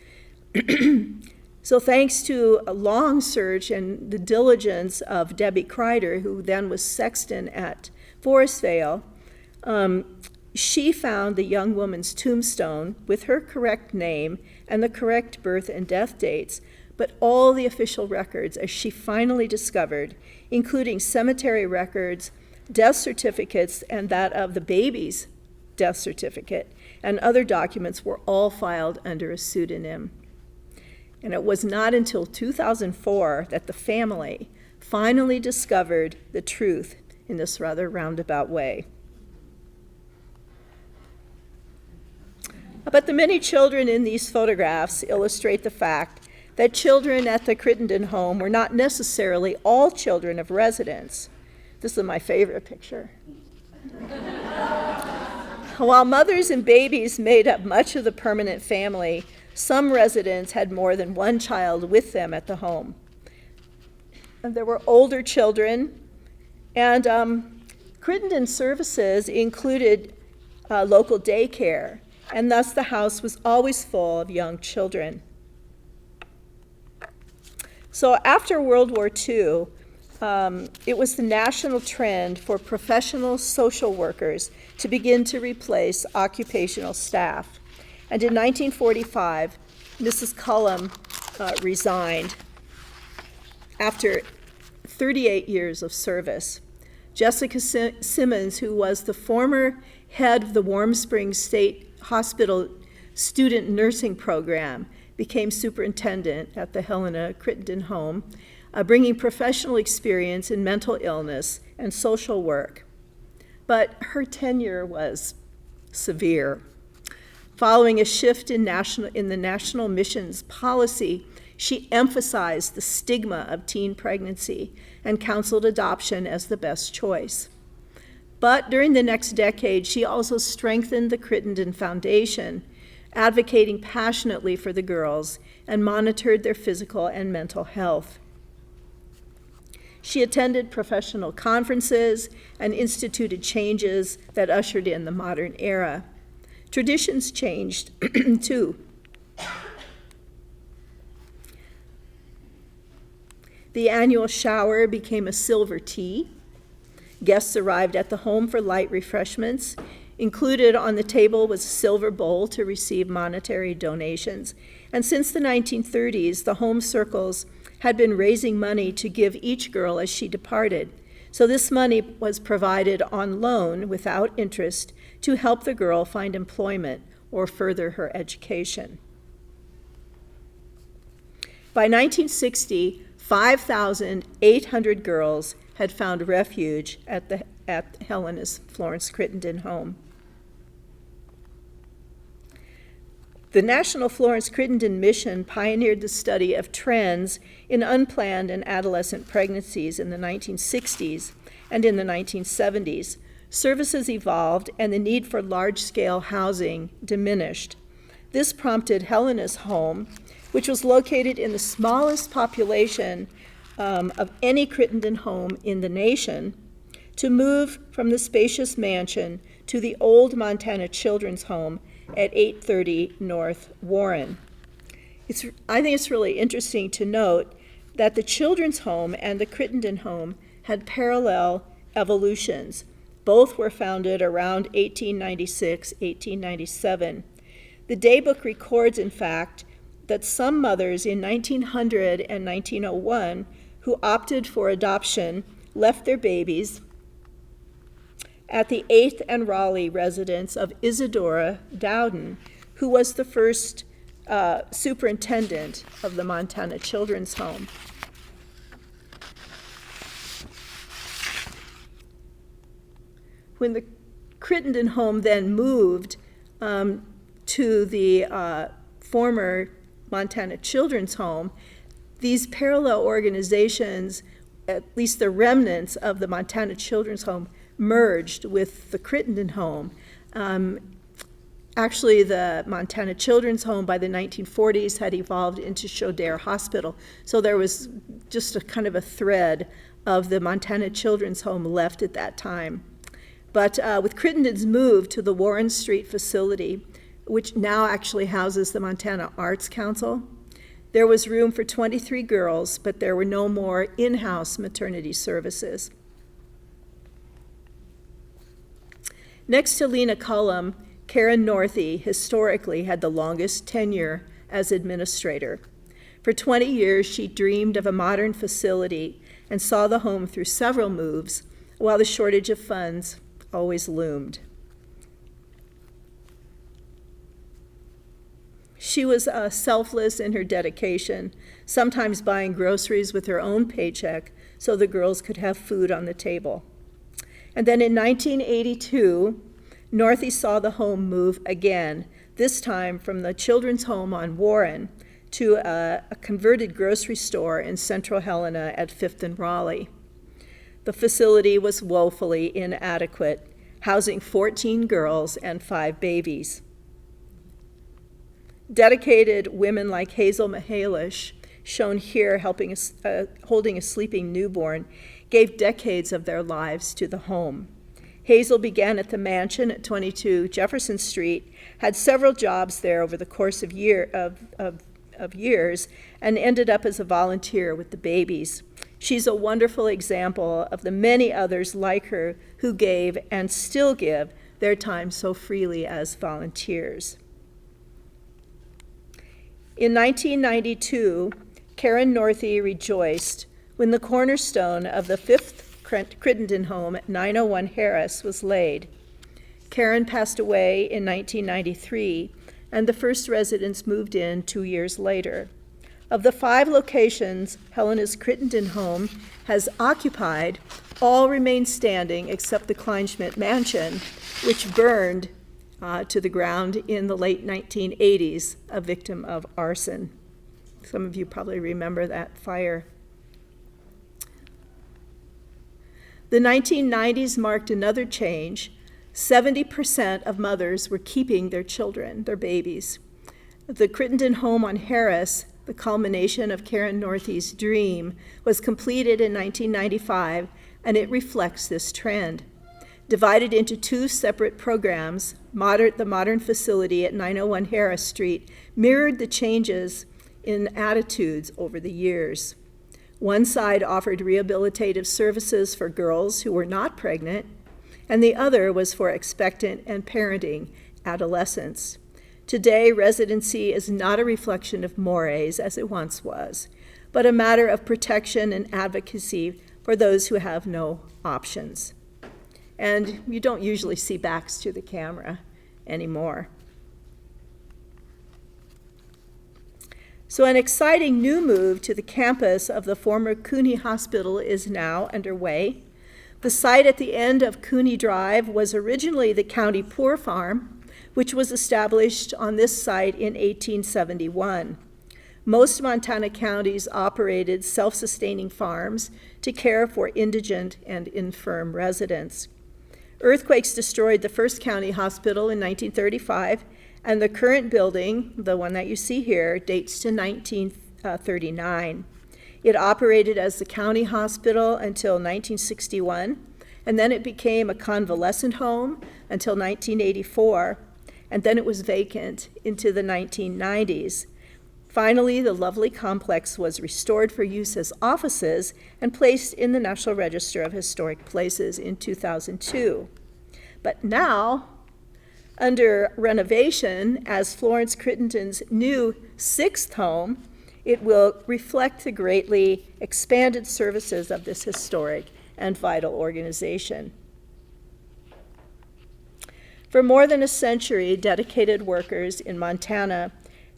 So thanks to a long search and the diligence of Debbie Kreider, who then was sexton at Forestvale, she found the young woman's tombstone with her correct name and the correct birth and death dates, but all the official records, as she finally discovered, including cemetery records, death certificates, and that of the baby's death certificate, and other documents were all filed under a pseudonym. And it was not until 2004 that the family finally discovered the truth in this rather roundabout way. But the many children in these photographs illustrate the fact that children at the Crittenton home were not necessarily all children of residents. This is my favorite picture. While mothers and babies made up much of the permanent family, Some residents had more than one child with them at the home. And there were older children, and Crittenton services included local daycare, and thus the house was always full of young children. So after World War II, it was the national trend for professional social workers to begin to replace occupational staff. And in 1945, Mrs. Cullum resigned after 38 years of service. Jessica Simmons, who was the former head of the Warm Springs State Hospital student nursing program, became superintendent at the Helena Crittenton home, bringing professional experience in mental illness and social work. But her tenure was severe. Following a shift in the national missions policy, she emphasized the stigma of teen pregnancy and counseled adoption as the best choice. But during the next decade, she also strengthened the Crittenton Foundation, advocating passionately for the girls, and monitored their physical and mental health. She attended professional conferences and instituted changes that ushered in the modern era. Traditions changed, too. The annual shower became a silver tea. Guests arrived at the home for light refreshments. Included on the table was a silver bowl to receive monetary donations. And since the 1930s, the home circles had been raising money to give each girl as she departed. So this money was provided on loan without interest to help the girl find employment or further her education. By 1960, 5,800 girls had found refuge at Helena's Florence Crittenton home. The National Florence Crittenton Mission pioneered the study of trends in unplanned and adolescent pregnancies in the 1960s and in the 1970s. Services evolved and the need for large-scale housing diminished. This prompted Helena's home, which was located in the smallest population of any Crittenton home in the nation, to move from the spacious mansion to the old Montana Children's Home at 830 North Warren. I think it's really interesting to note that the Children's Home and the Crittenton home had parallel evolutions. Both were founded around 1896, 1897. The daybook records, in fact, that some mothers in 1900 and 1901 who opted for adoption left their babies at the 8th and Raleigh residence of Isadora Dowden, who was the first superintendent of the Montana Children's Home. When the Crittenton home then moved to the former Montana Children's Home, these parallel organizations, at least the remnants of the Montana Children's Home, merged with the Crittenton home. Actually, the Montana Children's Home by the 1940s had evolved into Chaudere Hospital, so there was just a kind of a thread of the Montana Children's Home left at that time. But with Crittenton's move to the Warren Street facility, which now actually houses the Montana Arts Council, there was room for 23 girls, but there were no more in-house maternity services. Next to Lena Cullum, Karen Northey historically had the longest tenure as administrator. For 20 years, she dreamed of a modern facility and saw the home through several moves, while the shortage of funds always loomed. She was selfless in her dedication, sometimes buying groceries with her own paycheck so the girls could have food on the table. And then in 1982, Northey saw the home move again, this time from the Children's Home on Warren to a converted grocery store in central Helena at 5th and Raleigh. The facility was woefully inadequate, housing 14 girls and 5 babies. Dedicated women like Hazel Mihalish, shown here holding a sleeping newborn, gave decades of their lives to the home. Hazel began at the mansion at 22 Jefferson Street, had several jobs there over the course of years, and ended up as a volunteer with the babies. She's a wonderful example of the many others like her who gave and still give their time so freely as volunteers. In 1992, Karen Northey rejoiced when the cornerstone of the 5th Crittenton home at 901 Harris was laid. Karen passed away in 1993, and the first residents moved in 2 years later. Of the 5 locations Helena's Crittenton home has occupied, all remain standing except the Kleinschmidt Mansion, which burned to the ground in the late 1980s, a victim of arson. Some of you probably remember that fire. The 1990s marked another change. 70% of mothers were keeping their children, their babies. The Crittenton home on Harris, the culmination of Karen Northey's dream, was completed in 1995, and it reflects this trend. Divided into 2 separate programs, the modern facility at 901 Harris Street mirrored the changes in attitudes over the years. One side offered rehabilitative services for girls who were not pregnant, and the other was for expectant and parenting adolescents. Today, residency is not a reflection of mores as it once was, but a matter of protection and advocacy for those who have no options. And you don't usually see backs to the camera anymore. So an exciting new move to the campus of the former Cooney Hospital is now underway. The site at the end of Cooney Drive was originally the county poor farm, which was established on this site in 1871. Most Montana counties operated self-sustaining farms to care for indigent and infirm residents. Earthquakes destroyed the first county hospital in 1935, and the current building, the one that you see here, dates to 1939. It operated as the county hospital until 1961, and then it became a convalescent home until 1984, and then it was vacant into the 1990s. Finally, the lovely complex was restored for use as offices and placed in the National Register of Historic Places in 2002. But now, under renovation as Florence Crittenton's new 6th home, it will reflect the greatly expanded services of this historic and vital organization. For more than a century, dedicated workers in Montana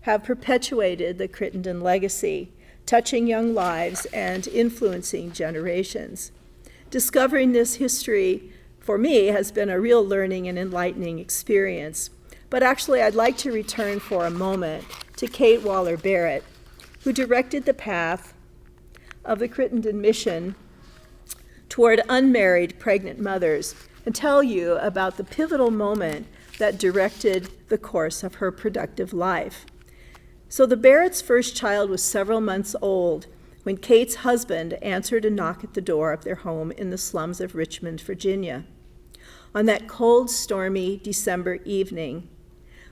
have perpetuated the Crittenton legacy, touching young lives and influencing generations. Discovering this history, for me, has been a real learning and enlightening experience. But actually, I'd like to return for a moment to Kate Waller-Barrett, who directed the path of the Crittenton mission toward unmarried pregnant mothers, and tell you about the pivotal moment that directed the course of her productive life. So the Barrettts' first child was several months old when Kate's husband answered a knock at the door of their home in the slums of Richmond, Virginia. On that cold, stormy December evening,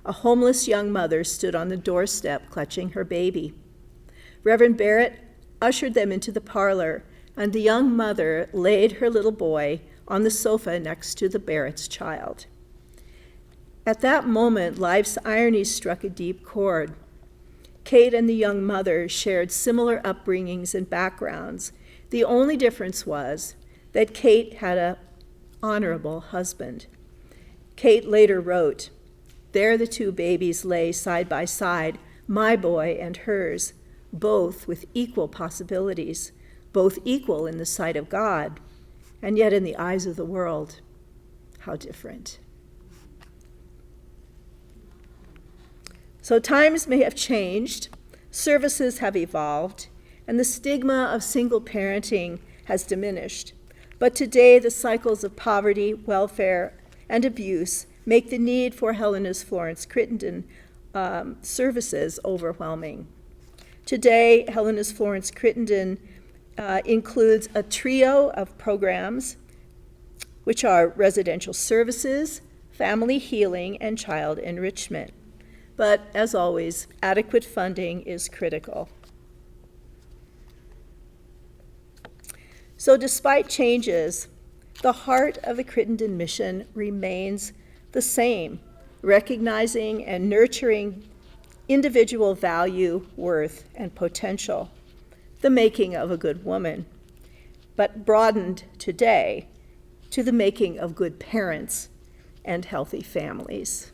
a homeless young mother stood on the doorstep clutching her baby. Reverend Barrett ushered them into the parlor, and the young mother laid her little boy on the sofa next to the Barrett's child. At that moment, life's irony struck a deep chord. Kate and the young mother shared similar upbringings and backgrounds. The only difference was that Kate had an honorable husband. Kate later wrote, "There the 2 babies lay side by side, my boy and hers, both with equal possibilities, both equal in the sight of God, and yet in the eyes of the world, how different." So times may have changed, services have evolved, and the stigma of single parenting has diminished. But today, the cycles of poverty, welfare, and abuse make the need for Helena's Florence Crittenton services overwhelming. Today, Helena's Florence Crittenton includes a trio of programs, which are residential services, family healing, and child enrichment. But as always, adequate funding is critical. So despite changes, the heart of the Crittenton mission remains the same, recognizing and nurturing individual value, worth, and potential, the making of a good woman, but broadened today to the making of good parents and healthy families.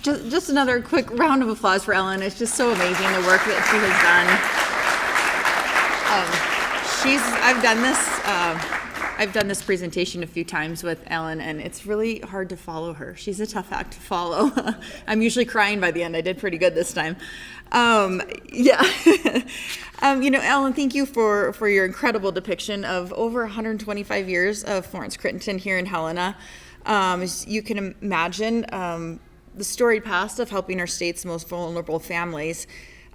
Just another quick round of applause for Ellen. It's just so amazing the work that she has done. I've done this presentation a few times with Ellen, and it's really hard to follow her. She's a tough act to follow. I'm usually crying by the end. I did pretty good this time. Ellen, thank you for your incredible depiction of over 125 years of Florence Crittenton here in Helena. As you can imagine, the storied past of helping our state's most vulnerable families.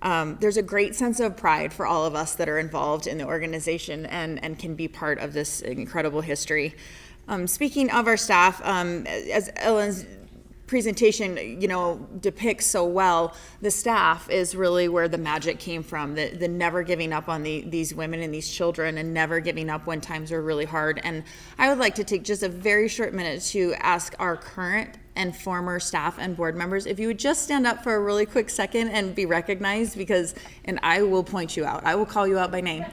There's a great sense of pride for all of us that are involved in the organization and can be part of this incredible history. Speaking of our staff, as Ellen's presentation, depicts so well, the staff is really where the magic came from, the never giving up on these women and these children and never giving up when times are really hard. And I would like to take just a very short minute to ask our current and former staff and board members if you would just stand up for a really quick second and be recognized, and I will point you out. I will call you out by name.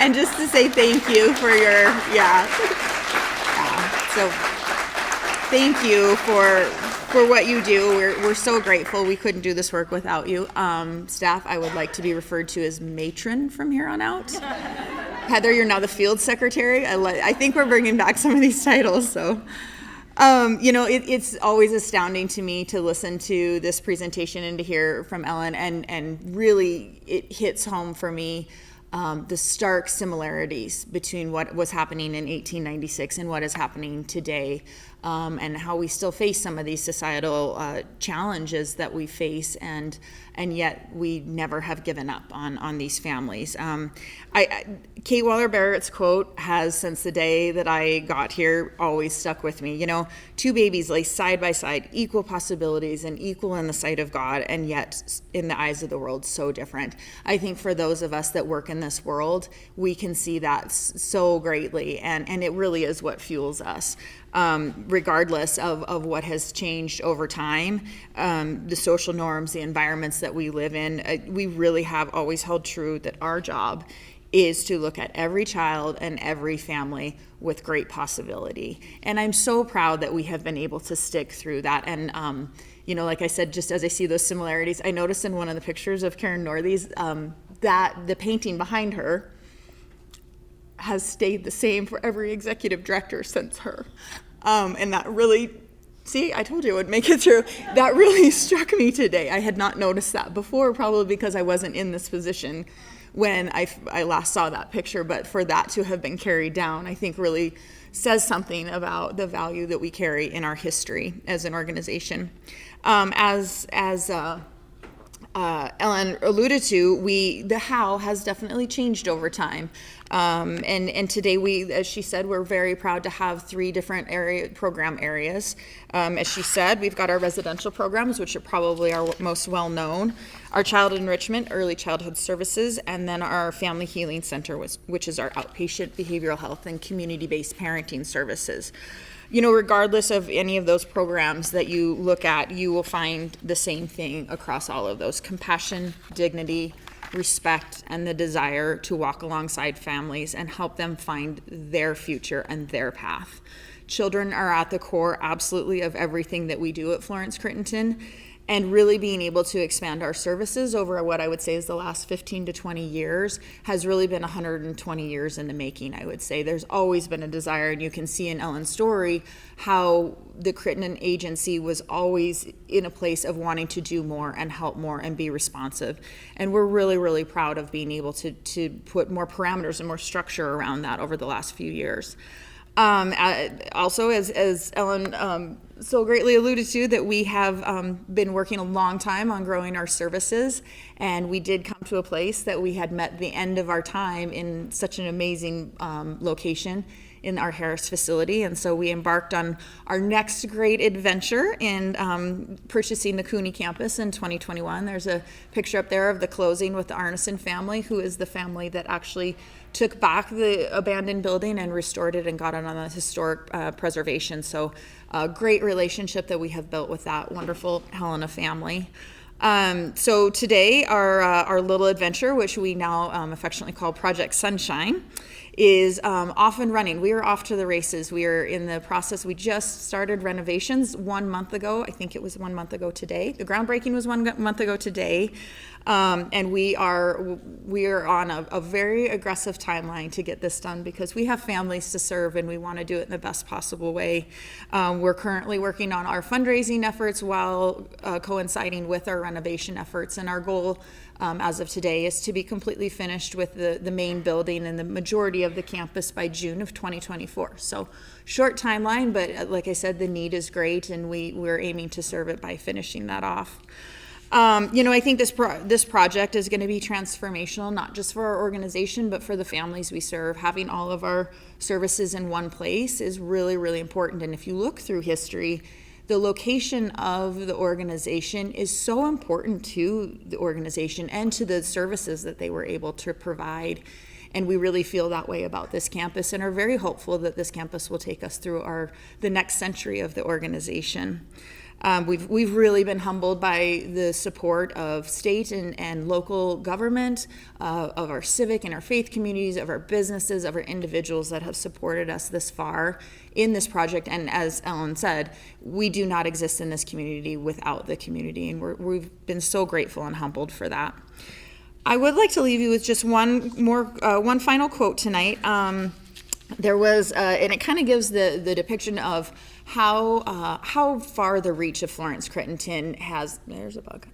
And just to say thank you for your, So thank you for what you do. We're so grateful. We couldn't do this work without you. Staff, I would like to be referred to as matron from here on out. Heather, you're now the field secretary. I think we're bringing back some of these titles, so. It's always astounding to me to listen to this presentation and to hear from Ellen, and really it hits home for me the stark similarities between what was happening in 1896 and what is happening today, and how we still face some of these societal challenges that we face, and yet we never have given up on these families. Kate Waller-Barrett's quote has, since the day that I got here, always stuck with me. Two babies lay side by side, equal possibilities and equal in the sight of God, and yet in the eyes of the world, so different. I think for those of us that work in this world, we can see that so greatly, and it really is what fuels us. Regardless of what has changed over time, the social norms, the environments that we live in, we really have always held true that our job is to look at every child and every family with great possibility. And I'm so proud that we have been able to stick through that. And, like I said, just as I see those similarities, I noticed in one of the pictures of Karen Northy's that the painting behind her has stayed the same for every executive director since her. And that really, see, I told you I would make it through. That really struck me today. I had not noticed that before, probably because I wasn't in this position when I last saw that picture. But for that to have been carried down, I think really says something about the value that we carry in our history as an organization. As Ellen alluded to, the how has definitely changed over time. And today as she said, we're very proud to have 3 different program areas. As she said, we've got our residential programs, which are probably our most well-known, our child enrichment, early childhood services, and then our family healing center, which is our outpatient behavioral health and community-based parenting services. Regardless of any of those programs that you look at, you will find the same thing across all of those: compassion, dignity, respect, and the desire to walk alongside families and help them find their future and their path. Children are at the core absolutely of everything that we do at Florence Crittenton, and really being able to expand our services over what I would say is the last 15 to 20 years has really been 120 years in the making, I would say. There's always been a desire, and you can see in Ellen's story how the Crittenton Agency was always in a place of wanting to do more and help more and be responsive. And we're really, really proud of being able to put more parameters and more structure around that over the last few years. Also, as Ellen so greatly alluded to, that we have been working a long time on growing our services, and we did come to a place that we had met the end of our time in such an amazing location in our Harris facility, and so we embarked on our next great adventure in purchasing the Cooney campus in 2021. There's a picture up there of the closing with the Arneson family, who is the family that actually took back the abandoned building and restored it and got it on a historic preservation. So a great relationship that we have built with that wonderful Helena family. So today our little adventure, which we now affectionately call Project Sunshine, is off and running. We are off to the races. We are in the process. We just started renovations 1 month ago. I think it was 1 month ago today. The groundbreaking was 1 month ago today. And we are on a very aggressive timeline to get this done because we have families to serve and we want to do it in the best possible way. We're currently working on our fundraising efforts while coinciding with our renovation efforts, and our goal as of today is to be completely finished with the main building and the majority of the campus by June of 2024. So short timeline, but like I said, the need is great, and we're aiming to serve it by finishing that off. I think this project is going to be transformational, not just for our organization, but for the families we serve. Having all of our services in one place is really, really important. And if you look through history, the location of the organization is so important to the organization and to the services that they were able to provide. And we really feel that way about this campus and are very hopeful that this campus will take us through the next century of the organization. We've really been humbled by the support of state and local government, of our civic and our faith communities, of our businesses, of our individuals that have supported us this far in this project. And as Ellen said, we do not exist in this community without the community, and we've been so grateful and humbled for that. I would like to leave you with just one final quote tonight. There was, and it kind of gives the depiction of how far the reach of Florence Crittenton has. There's a bug.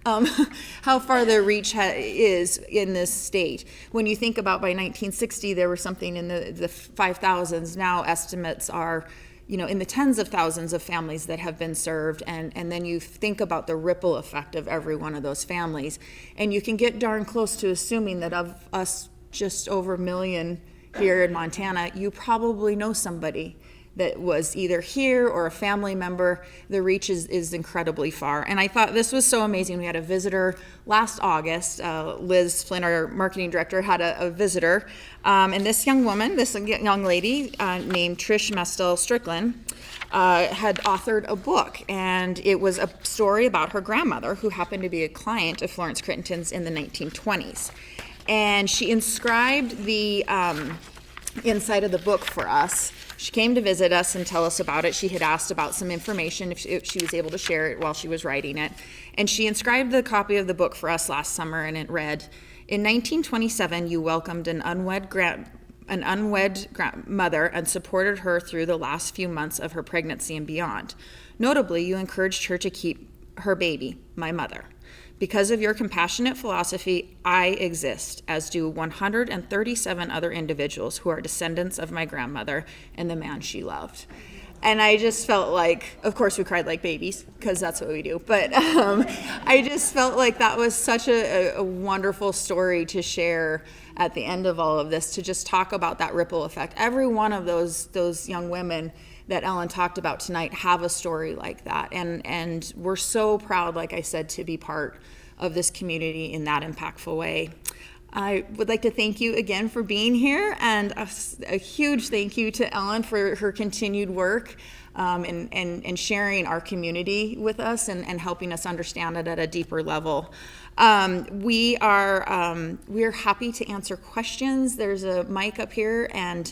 How far the reach is in this state. When you think about by 1960, there was something in the 5,000s. Now estimates are, in the tens of thousands of families that have been served, and then you think about the ripple effect of every one of those families, and you can get darn close to assuming that of us just over 1 million here in Montana, you probably know somebody that was either here or a family member. The reach is incredibly far. And I thought this was so amazing. We had a visitor last August. Liz Flynn, our marketing director, had a visitor. And this young woman, this young lady named Trish Mestel Strickland, had authored a book. And it was a story about her grandmother, who happened to be a client of Florence Crittenton's in the 1920s. And she inscribed the inside of the book for us. She came to visit us and tell us about it. She had asked about some information if she was able to share it while she was writing it. And she inscribed the copy of the book for us last summer, and it read, "In 1927, you welcomed an unwed mother and supported her through the last few months of her pregnancy and beyond. Notably, you encouraged her to keep her baby, my mother. Because of your compassionate philosophy, I exist, as do 137 other individuals who are descendants of my grandmother and the man she loved." And I just felt like, of course we cried like babies, because that's what we do, but I just felt like that was such a wonderful story to share at the end of all of this, to just talk about that ripple effect. Every one of those young women that Ellen talked about tonight have a story like that, and we're so proud, like I said, to be part of this community in that impactful way. I would like to thank you again for being here, and a huge thank you to Ellen for her continued work and sharing our community with us and helping us understand it at a deeper level. We're happy to answer questions. There's a mic up here, and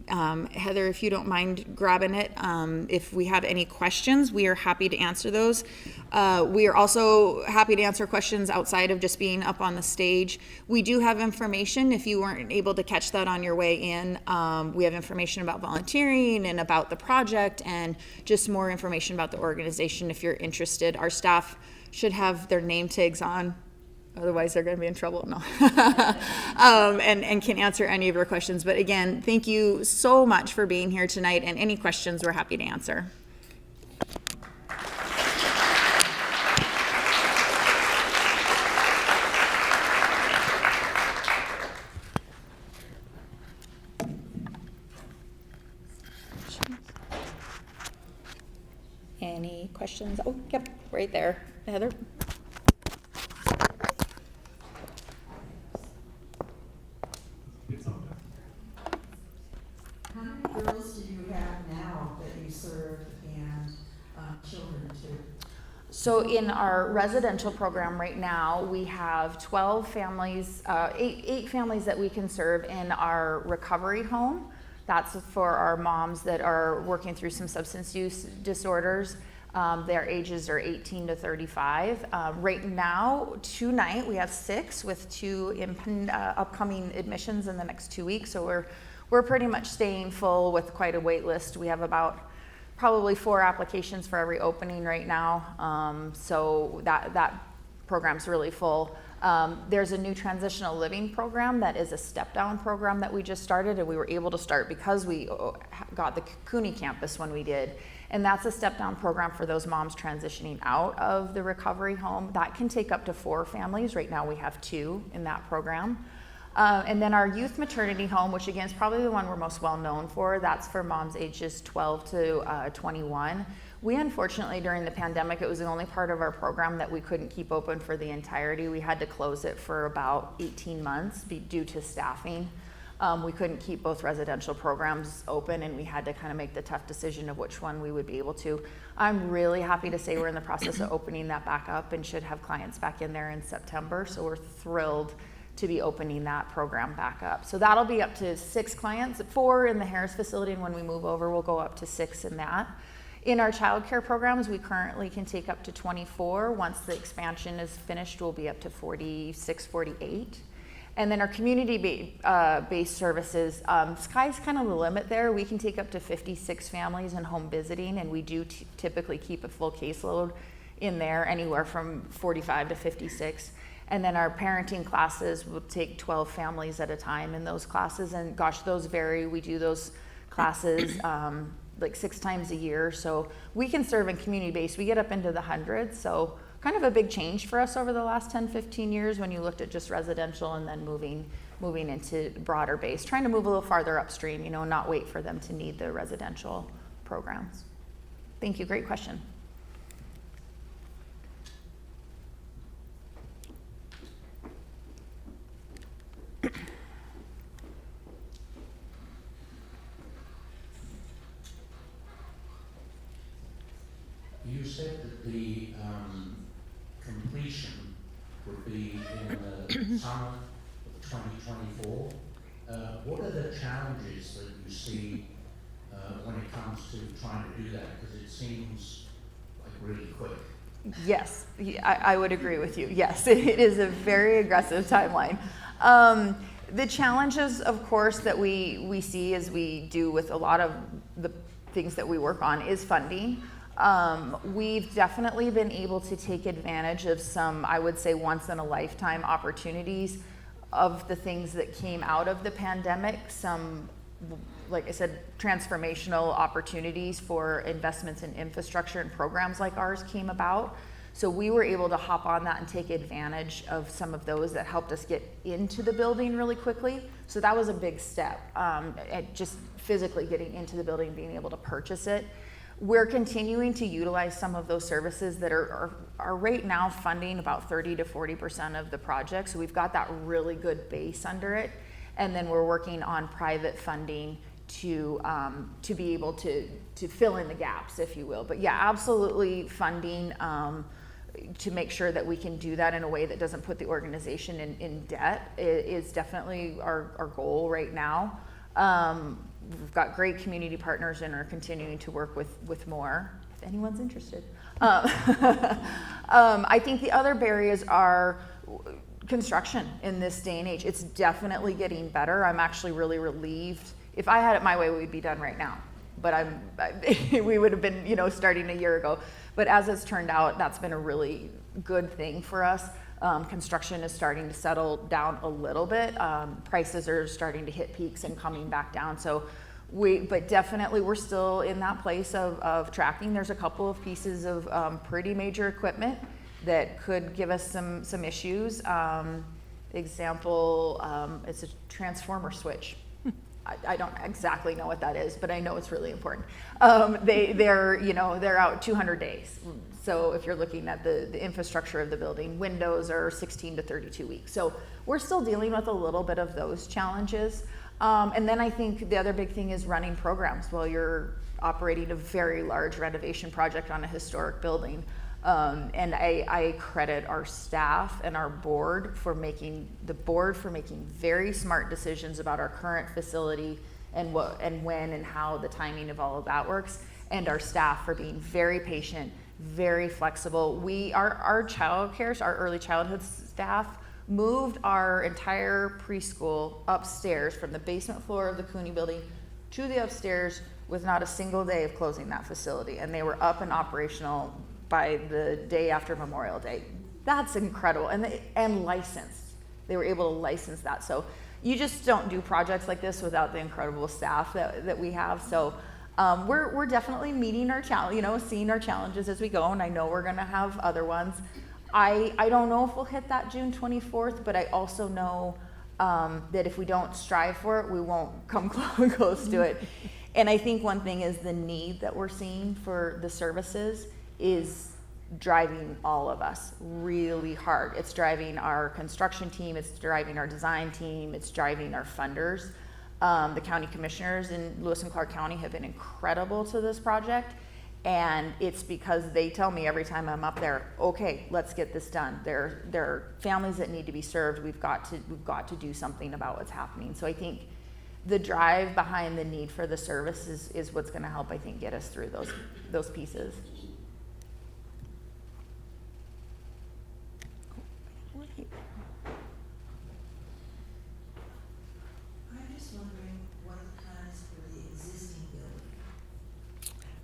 Heather, if you don't mind grabbing it, if we have any questions, we are happy to answer those. We are also happy to answer questions outside of just being up on the stage. We do have information, if you weren't able to catch that on your way in. We have information about volunteering and about the project, and just more information about the organization if you're interested. Our staff should have their name tags on. Otherwise, they're going to be in trouble. No. And can answer any of your questions. But again, thank you so much for being here tonight. And any questions, we're happy to answer. Any questions? Oh, yep, right there. Heather? How many girls do you have now that you serve and children too? So in our residential program right now, we have 12 families, eight families that we can serve in our recovery home. That's for our moms that are working through some substance use disorders. Their ages are 18 to 35. Right now, tonight, we have 6 with 2 upcoming admissions in the next 2 weeks. So we're pretty much staying full with quite a wait list. We have about probably 4 applications for every opening right now. So that program's really full. There's a new transitional living program that is a step-down program that we just started, and we were able to start because we got the CUNY campus when we did. And that's a step-down program for those moms transitioning out of the recovery home. That can take up to 4 families. Right now we have 2 in that program. And then our youth maternity home, which again is probably the one we're most well known for, that's for moms ages 12 to 21. We unfortunately, during the pandemic, it was the only part of our program that we couldn't keep open for the entirety. We had to close it for about 18 months due to staffing. We couldn't keep both residential programs open, and we had to kind of make the tough decision of which one we would be able to. I'm really happy to say we're in the process of opening that back up and should have clients back in there in September. So we're thrilled to be opening that program back up. So that'll be up to 6 clients, 4 in the Harris facility, and when we move over, we'll go up to 6 in that. In our childcare programs, we currently can take up to 24. Once the expansion is finished, we'll be up to 46, 48. And then our community-based services, sky's kind of the limit there. We can take up to 56 families in home visiting, and we do typically keep a full caseload in there, anywhere from 45 to 56. And then our parenting classes will take 12 families at a time in those classes. And gosh, those vary. We do those classes like 6 times a year. So we can serve in community-based. We get up into the hundreds. So kind of a big change for us over the last 10, 15 years when you looked at just residential and then moving into broader base, trying to move a little farther upstream, not wait for them to need the residential programs. Thank you, great question. You said that the completion would be in the summer of 2024. What are the challenges that you see when it comes to trying to do that? Because it seems like really quick. Yes, I would agree with you. Yes, it is a very aggressive timeline. The challenges, of course, that we see, as we do with a lot of the things that we work on, is funding. We've definitely been able to take advantage of some, I would say, once in a lifetime opportunities of the things that came out of the pandemic. Some, like I said, transformational opportunities for investments in infrastructure and programs like ours came about. So we were able to hop on that and take advantage of some of those that helped us get into the building really quickly. So that was a big step, at just physically getting into the building, being able to purchase it. We're continuing to utilize some of those services that are right now funding about 30 to 40% of the project. So we've got that really good base under it. And then we're working on private funding to be able to fill in the gaps, if you will. But yeah, absolutely funding to make sure that we can do that in a way that doesn't put the organization in debt is definitely our goal right now. We've got great community partners and are continuing to work with more, if anyone's interested. I think the other barriers are construction in this day and age. It's definitely getting better. I'm actually really relieved. If I had it my way, we'd be done right now. But we would have been, starting a year ago. But as it's turned out, that's been a really good thing for us. Construction is starting to settle down a little bit. Prices are starting to hit peaks and coming back down. So but definitely we're still in that place of tracking. There's a couple of pieces of pretty major equipment that could give us some issues. Example, it's a transformer switch. I don't exactly know what that is, but I know it's really important. They're out 200 days. So if you're looking at the infrastructure of the building, windows are 16 to 32 weeks. So we're still dealing with a little bit of those challenges. And then I think the other big thing is running programs while you're operating a very large renovation project on a historic building. And I credit our staff and our board for making very smart decisions about our current facility and what and when and how the timing of all of that works, and our staff for being very patient, very flexible. Our childcare, our early childhood staff moved our entire preschool upstairs from the basement floor of the Cooney building to the upstairs with not a single day of closing that facility, and they were up and operational by the day after Memorial Day. That's incredible. And licensed. They were able to license that. So you just don't do projects like this without the incredible staff that we have. So we're definitely meeting our challenge, seeing our challenges as we go, and I know we're gonna have other ones. I don't know if we'll hit that June 24th, but I also know that if we don't strive for it, we won't come close to it. And I think one thing is the need that we're seeing for the services is driving all of us really hard. It's driving our construction team, it's driving our design team, it's driving our funders. The county commissioners in Lewis and Clark County have been incredible to this project, and it's because they tell me every time I'm up there, okay, let's get this done. There are families that need to be served. We've got to do something about what's happening. So I think the drive behind the need for the service is what's going to help, I think, get us through those pieces. I'm just wondering what are the plans for the existing building?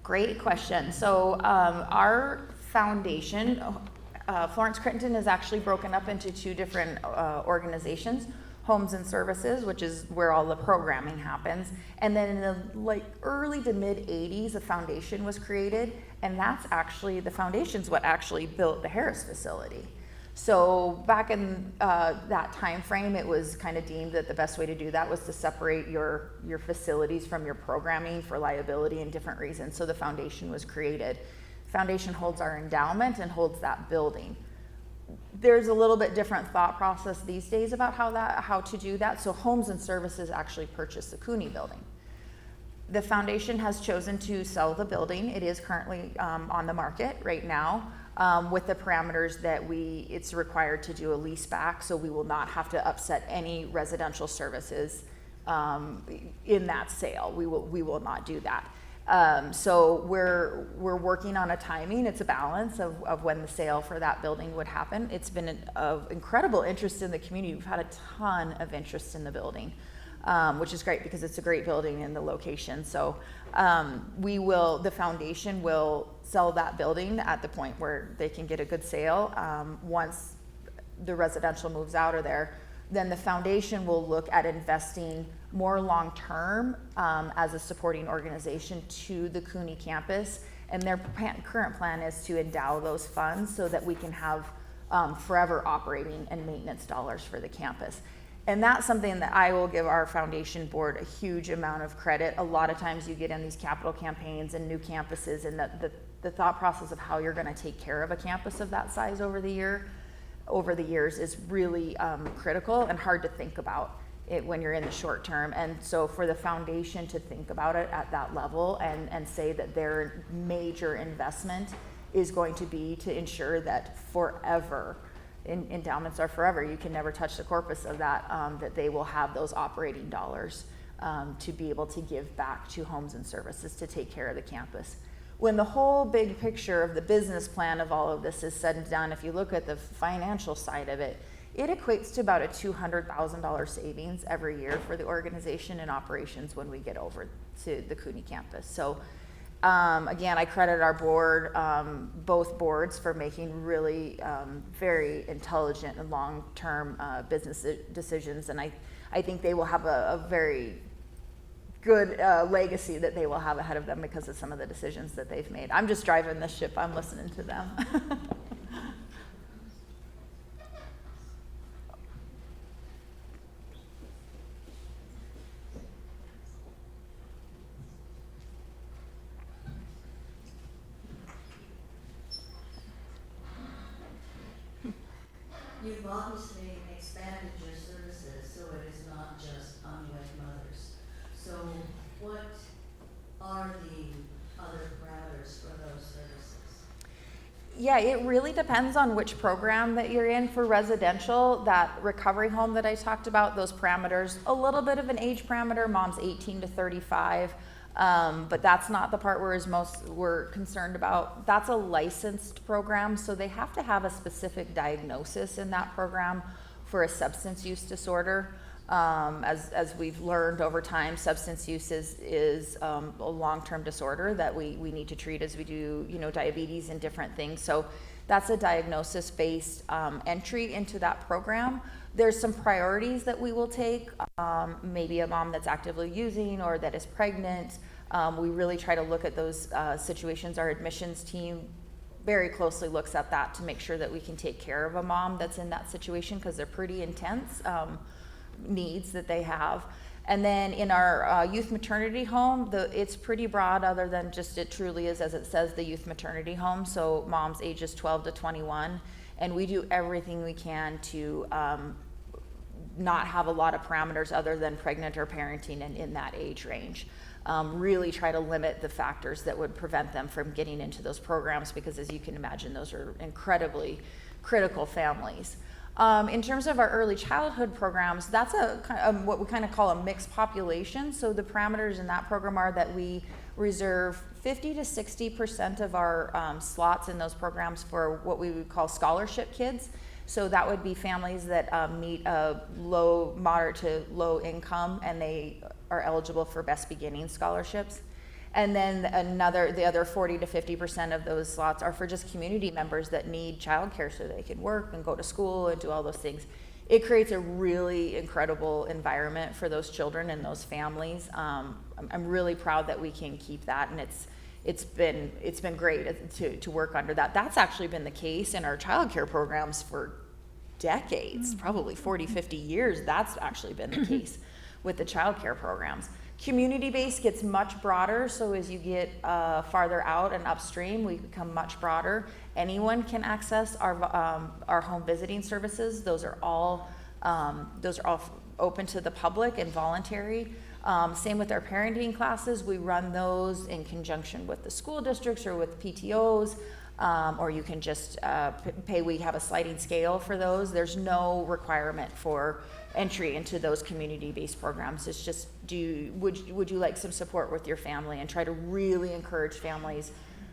Great question. So our foundation, Florence Crittenton, is actually broken up into two different organizations: Homes and Services, which is where all the programming happens, and then in the early to mid 80s, a foundation was created, and that's actually the foundation's what actually built the Harris facility. So back in that time frame, it was kind of deemed that the best way to do that was to separate your facilities from your programming for liability and different reasons. So the foundation was created. Foundation holds our endowment and holds that building. There's a little bit different thought process these days about how to do that. So Homes and Services actually purchased the Cooney building. The foundation has chosen to sell the building. It is currently on the market right now. With the parameters that it's required to do a lease back, so we will not have to upset any residential services in that sale. We will not do that. So we're working on a timing. It's a balance of when the sale for that building would happen. It's been of incredible interest in the community. We've had a ton of interest in the building, which is great because it's a great building in the location. So the foundation will sell that building at the point where they can get a good sale. Once the residential moves out of there, then the foundation will look at investing more long-term as a supporting organization to the Cooney campus. And their current plan is to endow those funds so that we can have forever operating and maintenance dollars for the campus. And that's something that I will give our foundation board a huge amount of credit. A lot of times you get in these capital campaigns and new campuses, and the thought process of how you're going to take care of a campus of that size over the years is really critical and hard to think about it when you're in the short term. And so for the foundation to think about it at that level and say that their major investment is going to be to ensure that forever, endowments are forever, you can never touch the corpus of that, that they will have those operating dollars to be able to give back to homes and services to take care of the campus. When the whole big picture of the business plan of all of this is said and done, if you look at the financial side of it, it equates to about a $200,000 savings every year for the organization and operations when we get over to the Cooney campus. So again, I credit our board, both boards, for making really very intelligent and long-term business decisions. And I think they will have a very good legacy that they will have ahead of them because of some of the decisions that they've made. I'm just driving this ship. I'm listening to them. You've obviously expanded your services so it is not just unwed mothers. So what are the other parameters for those services? Yeah, it really depends on which program that you're in. For residential, that recovery home that I talked about, those parameters, a little bit of an age parameter, mom's 18 to 35. But that's not the part we're concerned about. That's a licensed program, so they have to have a specific diagnosis in that program for a substance use disorder. As we've learned over time, substance use is a long-term disorder that we need to treat as we do, diabetes and different things. So that's a diagnosis-based entry into that program. There's some priorities that we will take, maybe a mom that's actively using or that is pregnant. We really try to look at those situations. Our admissions team very closely looks at that to make sure that we can take care of a mom that's in that situation, because they're pretty intense needs that they have. And then in our youth maternity home, it's pretty broad, other than just it truly is, as it says, the youth maternity home. So moms ages 12 to 21. And we do everything we can to not have a lot of parameters other than pregnant or parenting and in that age range. Really try to limit the factors that would prevent them from getting into those programs, because as you can imagine, those are incredibly critical families. In terms of our early childhood programs, that's what we kind of call a mixed population. So the parameters in that program are that we reserve 50 to 60% of our slots in those programs for what we would call scholarship kids. So that would be families that meet a moderate to low income, and they are eligible for Best Beginning scholarships. And then the other 40 to 50% of those slots are for just community members that need childcare so they can work and go to school and do all those things. It creates a really incredible environment for those children and those families. I'm really proud that we can keep that, and it's been great to work under that. That's actually been the case in our childcare programs for decades, probably 40, 50 years. That's actually been the case with the childcare programs. Community-based gets much broader, so as you get farther out and upstream, we become much broader. Anyone can access our home visiting services. Those are all open to the public and voluntary. Same with our parenting classes. We run those in conjunction with the school districts or with PTOs, or you can just pay. We have a sliding scale for those. There's no requirement for entry into those community-based programs. It's just, would you like some support with your family, and try to really encourage families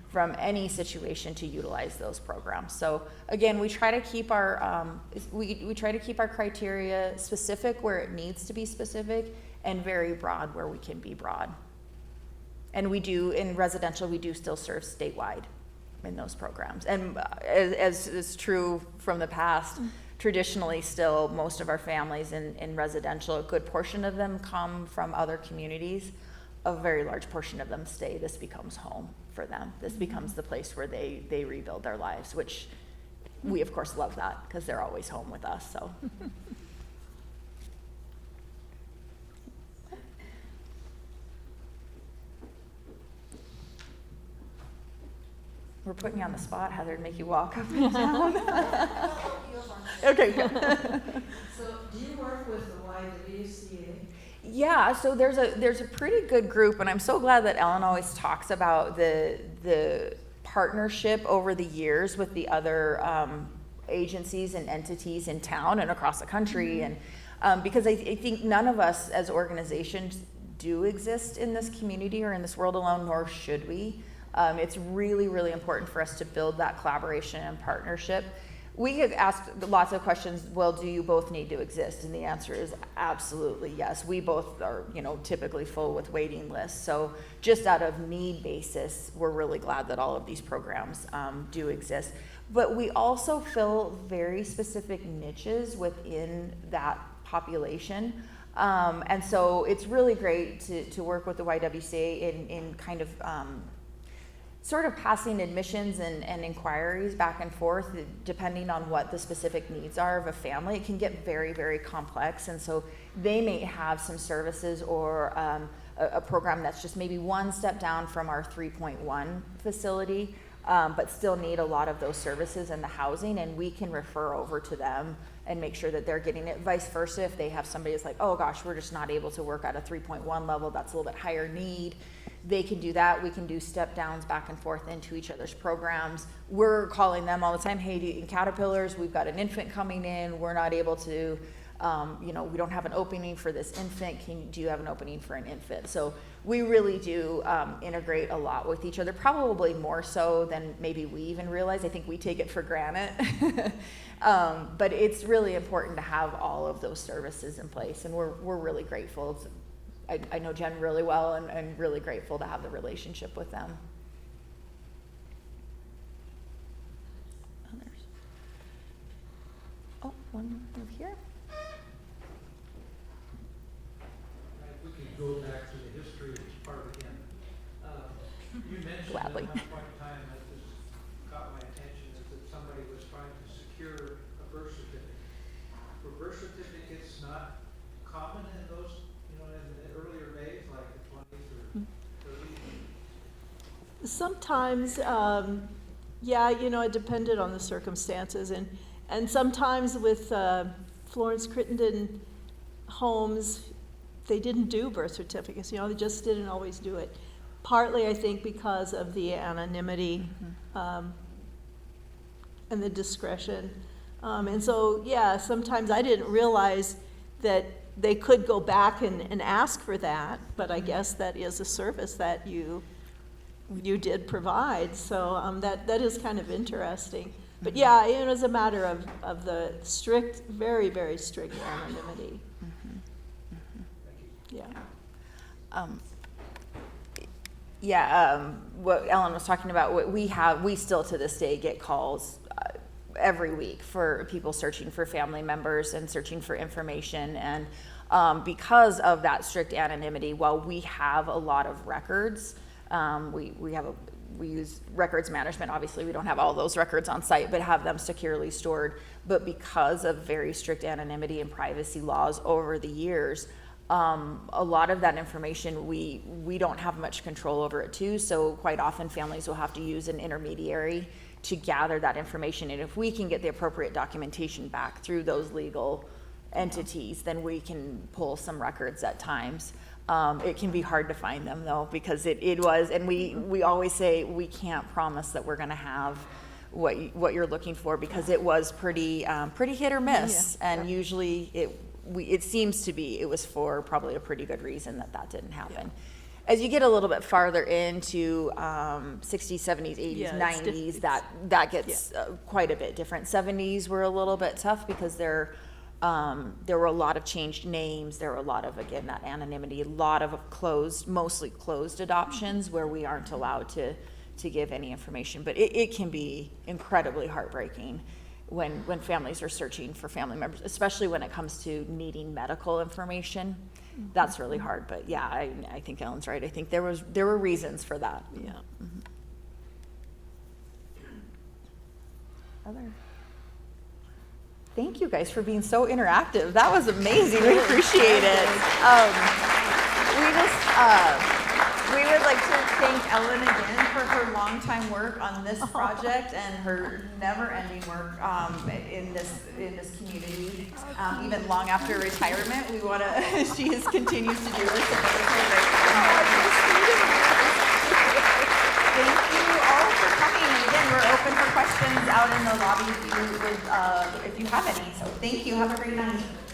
from any situation to utilize those programs. So again, we try to keep our we try to keep our criteria specific where it needs to be specific, and very broad where we can be broad. And we do, in residential, we do still serve statewide in those programs. And as is true from the past, traditionally still most of our families in residential, a good portion of them come from other communities. A very large portion of them stay. This becomes home for them. This becomes the place where they rebuild their lives, which we of course love that, because they're always home with us. So. We're putting you on the spot, Heather, to make you walk up and down. Okay, good. So do you work with the YWCA? Yeah, so there's a pretty good group, and I'm so glad that Ellen always talks about the partnership over the years with the other agencies and entities in town and across the country. And because I think none of us as organizations do exist in this community or in this world alone, nor should we. It's really, really important for us to build that collaboration and partnership. We get asked lots of questions, well, do you both need to exist? And the answer is absolutely yes. We both are, typically full with waiting lists. So just out of need basis, we're really glad that all of these programs do exist. But we also fill very specific niches within that population. And so it's really great to work with the YWCA in kind of sort of passing admissions and inquiries back and forth, depending on what the specific needs are of a family. It can get very, very complex, and so they may have some services or a program that's just maybe one step down from our 3.1 facility, but still need a lot of those services and the housing, and we can refer over to them and make sure that they're getting it. Vice versa, if they have somebody that's like, oh gosh, we're just not able to work at a 3.1 level, that's a little bit higher need, they can do that. We can do step downs back and forth into each other's programs. We're calling them all the time, hey, in Caterpillars, we've got an infant coming in, we're not able to, we don't have an opening for this infant, do you have an opening for an infant? So we really do integrate a lot with each other, probably more so than maybe we even realize. I think we take it for granted. But it's really important to have all of those services in place, and we're really grateful. I know Jen really well, and really grateful to have the relationship with them. Others. Oh, one over here. If we could go back to the history of this part again. You mentioned Gladly. at one point in time that this caught my attention, is that somebody was trying to secure a birth certificate. Were birth certificates not common in those, in the earlier days, like the 20s or 30s? Sometimes, it depended on the circumstances, and sometimes with Florence Crittenton homes, they didn't do birth certificates. They just didn't always do it. Partly, I think, because of the anonymity and the discretion, and so sometimes I didn't realize that they could go back and ask for that, but I guess that is a service that you did provide, so that is kind of interesting. But it was a matter of the strict, very, very strict anonymity. What Ellen was talking about, we still to this day get calls every week for people searching for family members and searching for information, and because of that strict anonymity, while we have a lot of records, we use records management. Obviously, we don't have all those records on site, but have them securely stored. But because of very strict anonymity and privacy laws over the years, a lot of that information we don't have much control over it too. So quite often families will have to use an intermediary to gather that information. And if we can get the appropriate documentation back through those legal entities, then we can pull some records at times. It can be hard to find them though, because it was, and we always say we can't promise that we're gonna have what you're looking for, because it was pretty hit or miss. And usually it seems to be, it was for probably a pretty good reason that didn't happen. As you get a little bit farther into 60s, 70s, 80s, 90s, that gets quite a bit different. 70s were a little bit tough because there were a lot of changed names. There were a lot of, again, that anonymity, a lot of mostly closed adoptions where we aren't allowed to give any information. But it can be incredibly heartbreaking when families are searching for family members, especially when it comes to needing medical information. That's really hard. But I think Ellen's right. I think there were reasons for that. Other. Thank you guys for being so interactive. That was amazing. We appreciate it. We would like to thank Ellen again for her longtime work on this project and her never-ending work in this community. Even long after retirement, she continues to do this. Thank you all for coming. out in the lobby if you would, if you have any. So thank you. Have a great night.